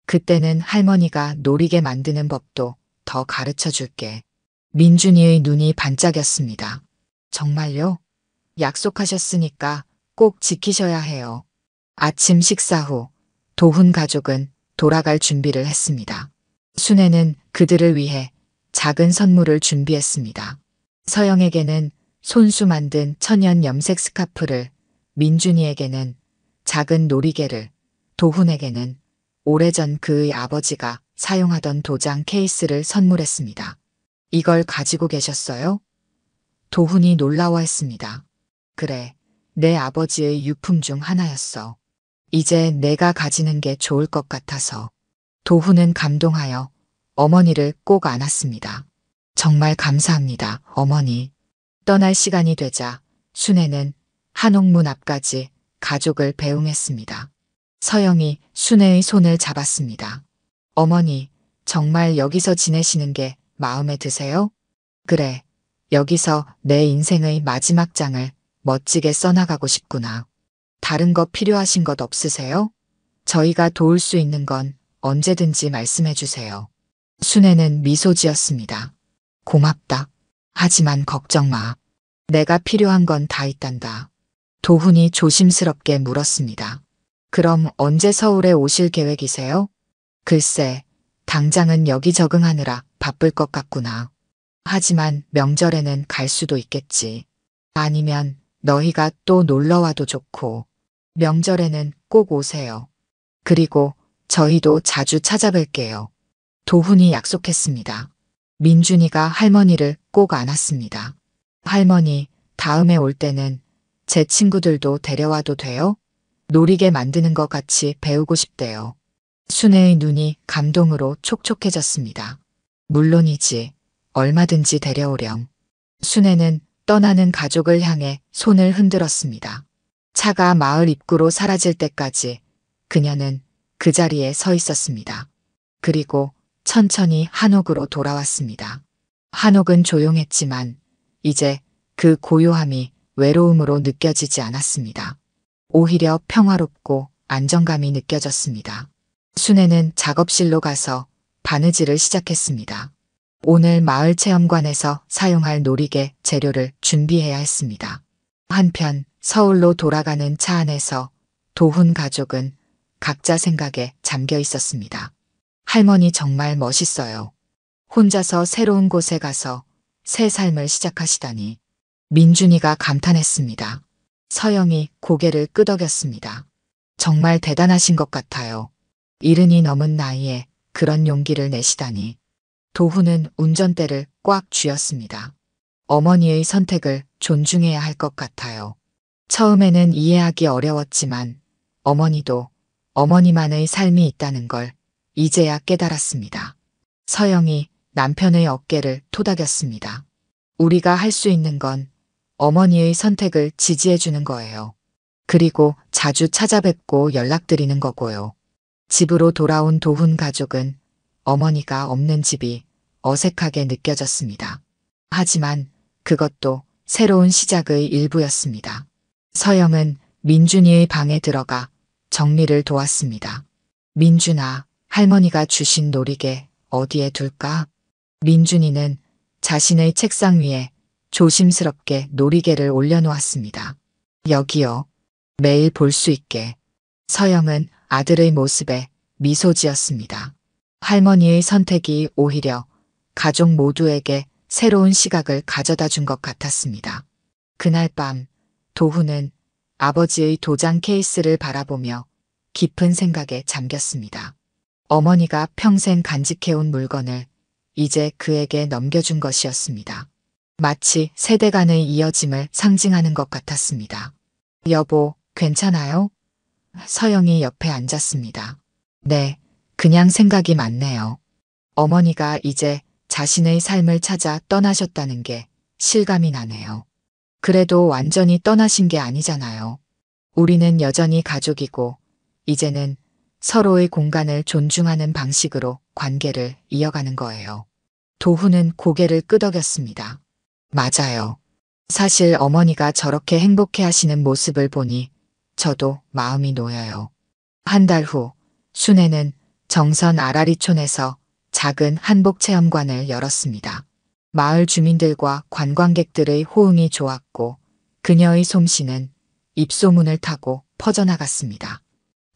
그때는 할머니가 놀이개 만드는 법도 더 가르쳐 줄게. 민준이의 눈이 반짝였습니다. 정말요? 약속하셨으니까 꼭 지키셔야 해요. 아침 식사 후 도훈 가족은 돌아갈 준비를 했습니다. 순애는 그들을 위해 작은 선물을 준비했습니다. 서영에게는 손수 만든 천연 염색 스카프를, 민준이에게는 작은 놀이개를, 도훈에게는 오래전 그의 아버지가 사용하던 도장 케이스를 선물했습니다. 이걸 가지고 계셨어요? 도훈이 놀라워했습니다. 그래, 내 아버지의 유품 중 하나였어. 이제 내가 가지는 게 좋을 것 같아서. 도훈은 감동하여 어머니를 꼭 안았습니다. 정말 감사합니다, 어머니. 떠날 시간이 되자 순애는 한옥문 앞까지 가족을 배웅했습니다. 서영이 순애의 손을 잡았습니다. 어머니, 정말 여기서 지내시는 게 마음에 드세요? 그래, 여기서 내 인생의 마지막 장을 멋지게 써나가고 싶구나. 다른 거 필요하신 것 없으세요? 저희가 도울 수 있는 건 언제든지 말씀해 주세요. 순애는 미소 지었습니다. 고맙다. 하지만 걱정 마. 내가 필요한 건 다 있단다. 도훈이 조심스럽게 물었습니다. 그럼 언제 서울에 오실 계획이세요? 글쎄, 당장은 여기 적응하느라 바쁠 것 같구나. 하지만 명절에는 갈 수도 있겠지. 아니면 너희가 또 놀러와도 좋고. 명절에는 꼭 오세요. 그리고 저희도 자주 찾아뵐게요. 도훈이 약속했습니다. 민준이가 할머니를 꼭 안았습니다. 할머니, 다음에 올 때는 제 친구들도 데려와도 돼요? 놀이개 만드는 것 같이 배우고 싶대요. 순애의 눈이 감동으로 촉촉해졌습니다. 물론이지. 얼마든지 데려오렴. 순애는 떠나는 가족을 향해 손을 흔들었습니다. 차가 마을 입구로 사라질 때까지 그녀는 그 자리에 서 있었습니다. 그리고 천천히 한옥으로 돌아왔습니다. 한옥은 조용했지만 이제 그 고요함이 외로움으로 느껴지지 않았습니다. 오히려 평화롭고 안정감이 느껴졌습니다. 순애는 작업실로 가서 바느질을 시작했습니다. 오늘 마을 체험관에서 사용할 놀이개 재료를 준비해야 했습니다. 한편 서울로 돌아가는 차 안에서 도훈 가족은 각자 생각에 잠겨 있었습니다. 할머니 정말 멋있어요. 혼자서 새로운 곳에 가서 새 삶을 시작하시다니. 민준이가 감탄했습니다. 서영이 고개를 끄덕였습니다. 정말 대단하신 것 같아요. 70이 넘은 나이에 그런 용기를 내시다니. 도훈은 운전대를 꽉 쥐었습니다. 어머니의 선택을 존중해야 할 것 같아요. 처음에는 이해하기 어려웠지만 어머니도 어머니만의 삶이 있다는 걸 이제야 깨달았습니다. 서영이 남편의 어깨를 토닥였습니다. 우리가 할 수 있는 건 어머니의 선택을 지지해 주는 거예요. 그리고 자주 찾아뵙고 연락드리는 거고요. 집으로 돌아온 도훈 가족은 어머니가 없는 집이 어색하게 느껴졌습니다. 하지만 그것도 새로운 시작의 일부였습니다. 서영은 민준이의 방에 들어가 정리를 도왔습니다. 민준아, 할머니가 주신 놀이개 어디에 둘까? 민준이는 자신의 책상 위에 조심스럽게 놀이개를 올려놓았습니다. 여기요. 매일 볼 수 있게. 서영은 아들의 모습에 미소 지었습니다. 할머니의 선택이 오히려 가족 모두에게 새로운 시각을 가져다 준 것 같았습니다. 그날 밤 도훈은 아버지의 도장 케이스를 바라보며 깊은 생각에 잠겼습니다. 어머니가 평생 간직해온 물건을 이제 그에게 넘겨준 것이었습니다. 마치 세대 간의 이어짐을 상징하는 것 같았습니다. 여보, 괜찮아요? 서영이 옆에 앉았습니다. 네, 그냥 생각이 많네요. 어머니가 이제 자신의 삶을 찾아 떠나셨다는 게 실감이 나네요. 그래도 완전히 떠나신 게 아니잖아요. 우리는 여전히 가족이고 이제는 서로의 공간을 존중하는 방식으로 관계를 이어가는 거예요. 도훈은 고개를 끄덕였습니다. 맞아요. 사실 어머니가 저렇게 행복해 하시는 모습을 보니 저도 마음이 놓여요. 한 달 후 순애는 정선 아라리촌에서 작은 한복 체험관을 열었습니다. 마을 주민들과 관광객들의 호응이 좋았고 그녀의 솜씨는 입소문을 타고 퍼져나갔습니다.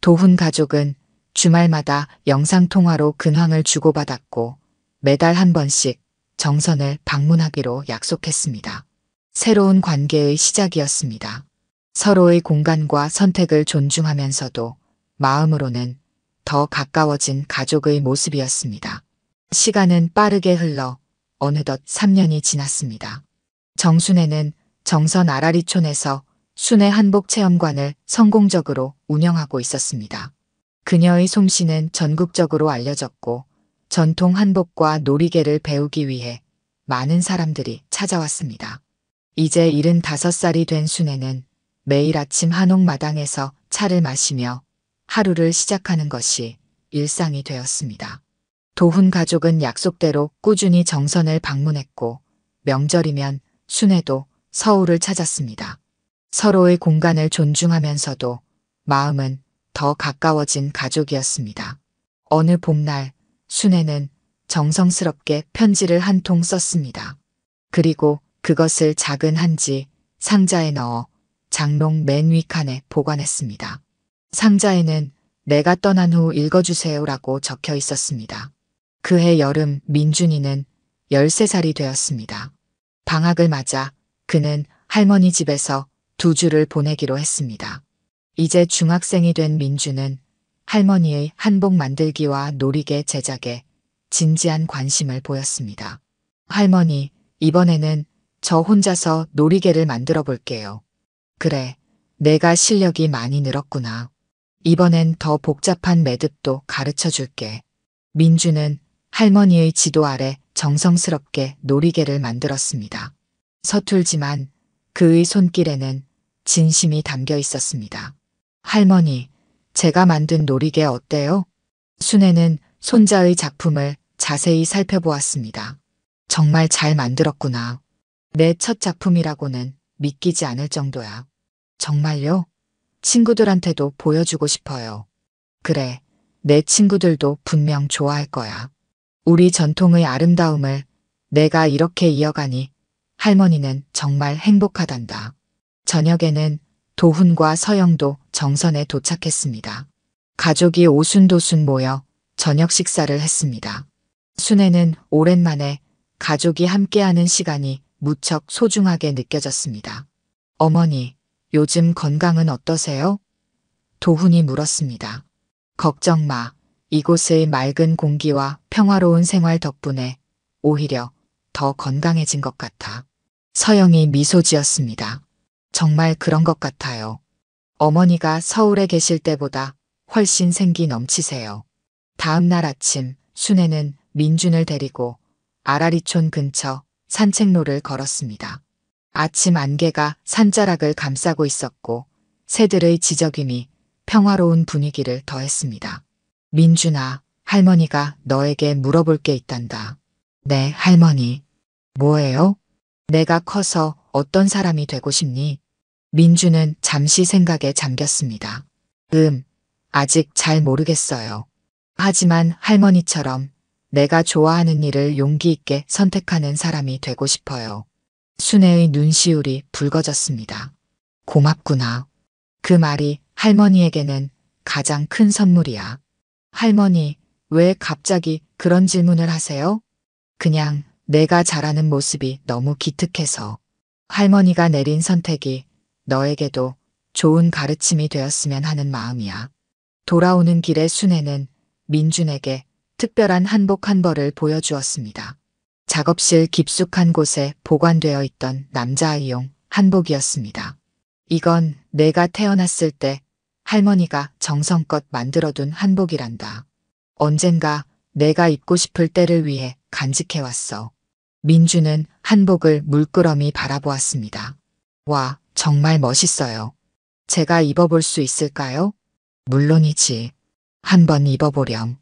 도훈 가족은 주말마다 영상통화로 근황을 주고받았고 매달 한 번씩 정선을 방문하기로 약속했습니다. 새로운 관계의 시작이었습니다. 서로의 공간과 선택을 존중하면서도 마음으로는 더 가까워진 가족의 모습이었습니다. 시간은 빠르게 흘러 어느덧 3년이 지났습니다. 정순애는 정선 아라리촌에서 순애 한복 체험관을 성공적으로 운영하고 있었습니다. 그녀의 솜씨는 전국적으로 알려졌고 전통 한복과 놀이개를 배우기 위해 많은 사람들이 찾아왔습니다. 이제 75살이 된 순애는 매일 아침 한옥마당에서 차를 마시며 하루를 시작하는 것이 일상이 되었습니다. 도훈 가족은 약속대로 꾸준히 정선을 방문했고 명절이면 순애도 서울을 찾았습니다. 서로의 공간을 존중하면서도 마음은 더 가까워진 가족이었습니다. 어느 봄날 순애는 정성스럽게 편지를 한 통 썼습니다. 그리고 그것을 작은 한지 상자에 넣어 장롱 맨 윗칸에 보관했습니다. 상자에는 내가 떠난 후 읽어주세요라고 적혀 있었습니다. 그해 여름 민준이는 13살이 되었습니다. 방학을 맞아 그는 할머니 집에서 2주를 보내기로 했습니다. 이제 중학생이 된 민주는 할머니의 한복 만들기와 놀이개 제작에 진지한 관심을 보였습니다. 할머니, 이번에는 저 혼자서 놀이개를 만들어 볼게요. 그래, 내가 실력이 많이 늘었구나. 이번엔 더 복잡한 매듭도 가르쳐 줄게. 민주는 할머니의 지도 아래 정성스럽게 놀이개를 만들었습니다. 서툴지만 그의 손길에는 진심이 담겨 있었습니다. 할머니, 제가 만든 놀이개 어때요? 순애는 손자의 작품을 자세히 살펴보았습니다. 정말 잘 만들었구나. 내 첫 작품이라고는 믿기지 않을 정도야. 정말요? 친구들한테도 보여주고 싶어요. 그래, 내 친구들도 분명 좋아할 거야. 우리 전통의 아름다움을 내가 이렇게 이어가니 할머니는 정말 행복하단다. 저녁에는 도훈과 서영도 정선에 도착했습니다. 가족이 오순도순 모여 저녁 식사를 했습니다. 순애는 오랜만에 가족이 함께하는 시간이 무척 소중하게 느껴졌습니다. 어머니, 요즘 건강은 어떠세요? 도훈이 물었습니다. 걱정 마. 이곳의 맑은 공기와 평화로운 생활 덕분에 오히려 더 건강해진 것 같아. 서영이 미소 지었습니다. 정말 그런 것 같아요. 어머니가 서울에 계실 때보다 훨씬 생기 넘치세요. 다음 날 아침 순애는 민준을 데리고 아라리촌 근처 산책로를 걸었습니다. 아침 안개가 산자락을 감싸고 있었고 새들의 지저귀이 평화로운 분위기를 더했습니다. 민준아, 할머니가 너에게 물어볼 게 있단다. 네, 할머니. 뭐예요? 내가 커서 어떤 사람이 되고 싶니? 민준은 잠시 생각에 잠겼습니다. 아직 잘 모르겠어요. 하지만 할머니처럼 내가 좋아하는 일을 용기 있게 선택하는 사람이 되고 싶어요. 순애의 눈시울이 붉어졌습니다. 고맙구나. 그 말이 할머니에게는 가장 큰 선물이야. 할머니, 왜 갑자기 그런 질문을 하세요? 그냥 내가 잘하는 모습이 너무 기특해서. 할머니가 내린 선택이 너에게도 좋은 가르침이 되었으면 하는 마음이야. 돌아오는 길에 순애는 민준에게 특별한 한복 한 벌을 보여주었습니다. 작업실 깊숙한 곳에 보관되어 있던 남자아이용 한복이었습니다. 이건 내가 태어났을 때 할머니가 정성껏 만들어둔 한복이란다. 언젠가 내가 입고 싶을 때를 위해 간직해왔어. 민주는 한복을 물끄러미 바라보았습니다. 와, 정말 멋있어요. 제가 입어볼 수 있을까요? 물론이지. 한번 입어보렴.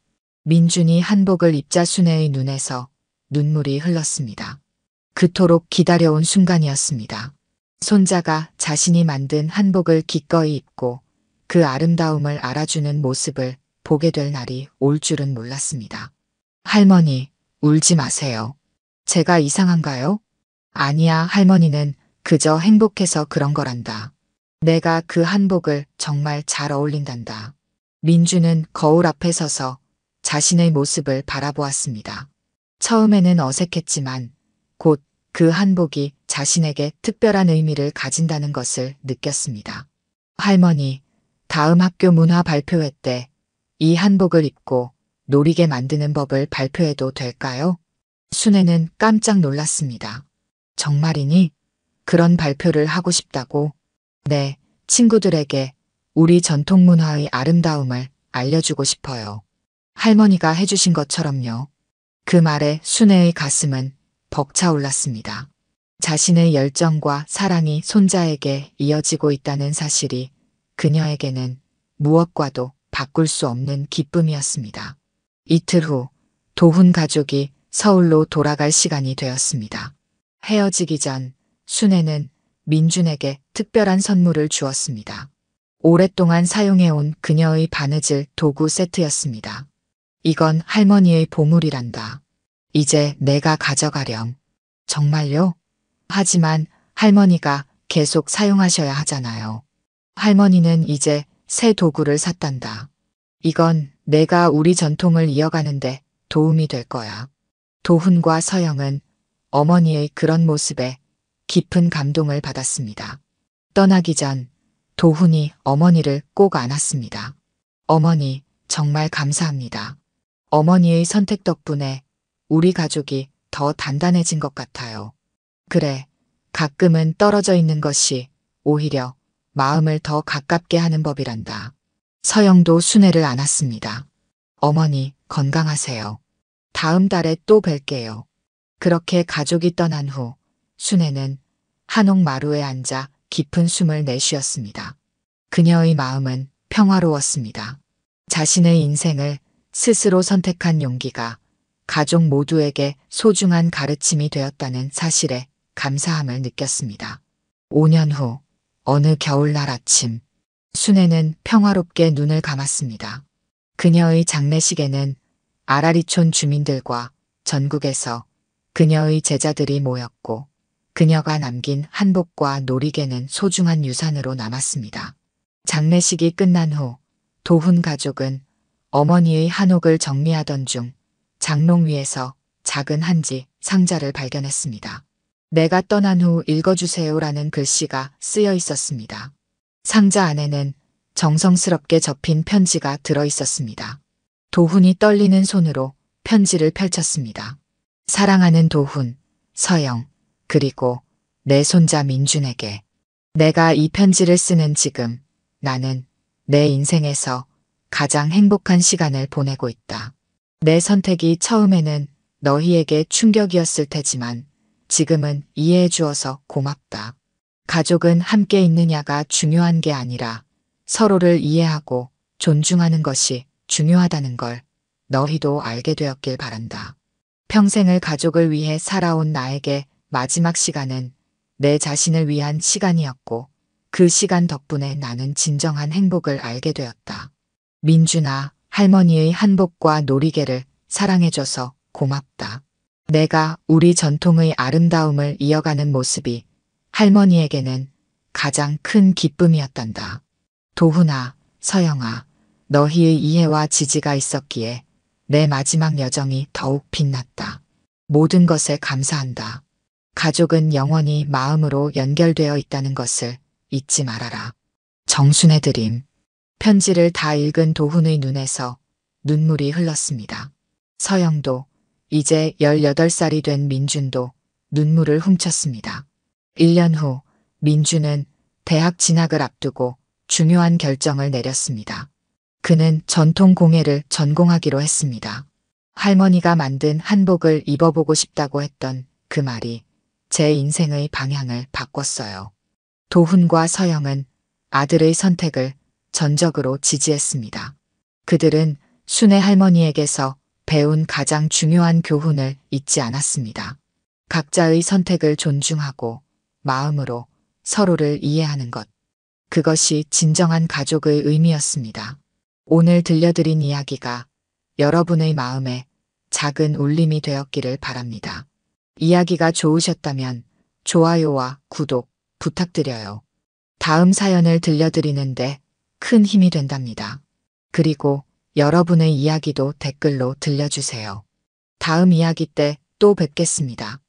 민준이 한복을 입자 순애의 눈에서 눈물이 흘렀습니다. 그토록 기다려온 순간이었습니다. 손자가 자신이 만든 한복을 기꺼이 입고 그 아름다움을 알아주는 모습을 보게 될 날이 올 줄은 몰랐습니다. 할머니, 울지 마세요. 제가 이상한가요? 아니야, 할머니는 그저 행복해서 그런 거란다. 내가 그 한복을 정말 잘 어울린단다. 민주는 거울 앞에 서서 자신의 모습을 바라보았습니다. 처음에는 어색했지만 곧 그 한복이 자신에게 특별한 의미를 가진다는 것을 느꼈습니다. 할머니, 다음 학교 문화 발표회 때 이 한복을 입고 놀이개 만드는 법을 발표해도 될까요? 순애는 깜짝 놀랐습니다. 정말이니? 그런 발표를 하고 싶다고? 네, 친구들에게 우리 전통 문화의 아름다움을 알려주고 싶어요. 할머니가 해주신 것처럼요. 그 말에 순애의 가슴은 벅차올랐습니다. 자신의 열정과 사랑이 손자에게 이어지고 있다는 사실이 그녀에게는 무엇과도 바꿀 수 없는 기쁨이었습니다. 이틀 후 도훈 가족이 서울로 돌아갈 시간이 되었습니다. 헤어지기 전 순애는 민준에게 특별한 선물을 주었습니다. 오랫동안 사용해온 그녀의 바느질 도구 세트였습니다. 이건 할머니의 보물이란다. 이제 내가 가져가렴. 정말요? 하지만 할머니가 계속 사용하셔야 하잖아요. 할머니는 이제 새 도구를 샀단다. 이건 내가 우리 전통을 이어가는데 도움이 될 거야. 도훈과 서영은 어머니의 그런 모습에 깊은 감동을 받았습니다. 떠나기 전 도훈이 어머니를 꼭 안았습니다. 어머니, 정말 감사합니다. 어머니의 선택 덕분에 우리 가족이 더 단단해진 것 같아요. 그래, 가끔은 떨어져 있는 것이 오히려 마음을 더 가깝게 하는 법이란다. 서영도 순애를 안았습니다. 어머니, 건강하세요. 다음 달에 또 뵐게요. 그렇게 가족이 떠난 후 순애는 한옥 마루에 앉아 깊은 숨을 내쉬었습니다. 그녀의 마음은 평화로웠습니다. 자신의 인생을 스스로 선택한 용기가 가족 모두에게 소중한 가르침이 되었다는 사실에 감사함을 느꼈습니다. 5년 후 어느 겨울날 아침, 순애는 평화롭게 눈을 감았습니다. 그녀의 장례식에는 아라리촌 주민들과 전국에서 그녀의 제자들이 모였고 그녀가 남긴 한복과 놀이개는 소중한 유산으로 남았습니다. 장례식이 끝난 후 도훈 가족은 어머니의 한옥을 정리하던 중 장롱 위에서 작은 한지 상자를 발견했습니다. 내가 떠난 후 읽어주세요라는 글씨가 쓰여 있었습니다. 상자 안에는 정성스럽게 접힌 편지가 들어 있었습니다. 도훈이 떨리는 손으로 편지를 펼쳤습니다. 사랑하는 도훈, 서영, 그리고 내 손자 민준에게. 내가 이 편지를 쓰는 지금 나는 내 인생에서 가장 행복한 시간을 보내고 있다. 내 선택이 처음에는 너희에게 충격이었을 테지만 지금은 이해해 주어서 고맙다. 가족은 함께 있느냐가 중요한 게 아니라 서로를 이해하고 존중하는 것이 중요하다는 걸 너희도 알게 되었길 바란다. 평생을 가족을 위해 살아온 나에게 마지막 시간은 내 자신을 위한 시간이었고 그 시간 덕분에 나는 진정한 행복을 알게 되었다. 민준아, 할머니의 한복과 놀이개를 사랑해줘서 고맙다. 내가 우리 전통의 아름다움을 이어가는 모습이 할머니에게는 가장 큰 기쁨이었단다. 도훈아, 서영아, 너희의 이해와 지지가 있었기에 내 마지막 여정이 더욱 빛났다. 모든 것에 감사한다. 가족은 영원히 마음으로 연결되어 있다는 것을 잊지 말아라. 정순의 드림. 편지를 다 읽은 도훈의 눈에서 눈물이 흘렀습니다. 서영도, 이제 18살이 된 민준도 눈물을 훔쳤습니다. 1년 후 민준은 대학 진학을 앞두고 중요한 결정을 내렸습니다. 그는 전통 공예를 전공하기로 했습니다. 할머니가 만든 한복을 입어보고 싶다고 했던 그 말이 제 인생의 방향을 바꿨어요. 도훈과 서영은 아들의 선택을 전적으로 지지했습니다. 그들은 순애 할머니에게서 배운 가장 중요한 교훈을 잊지 않았습니다. 각자의 선택을 존중하고 마음으로 서로를 이해하는 것. 그것이 진정한 가족의 의미였습니다. 오늘 들려드린 이야기가 여러분의 마음에 작은 울림이 되었기를 바랍니다. 이야기가 좋으셨다면 좋아요와 구독 부탁드려요. 다음 사연을 들려드리는데 큰 힘이 된답니다. 그리고 여러분의 이야기도 댓글로 들려주세요. 다음 이야기 때 또 뵙겠습니다.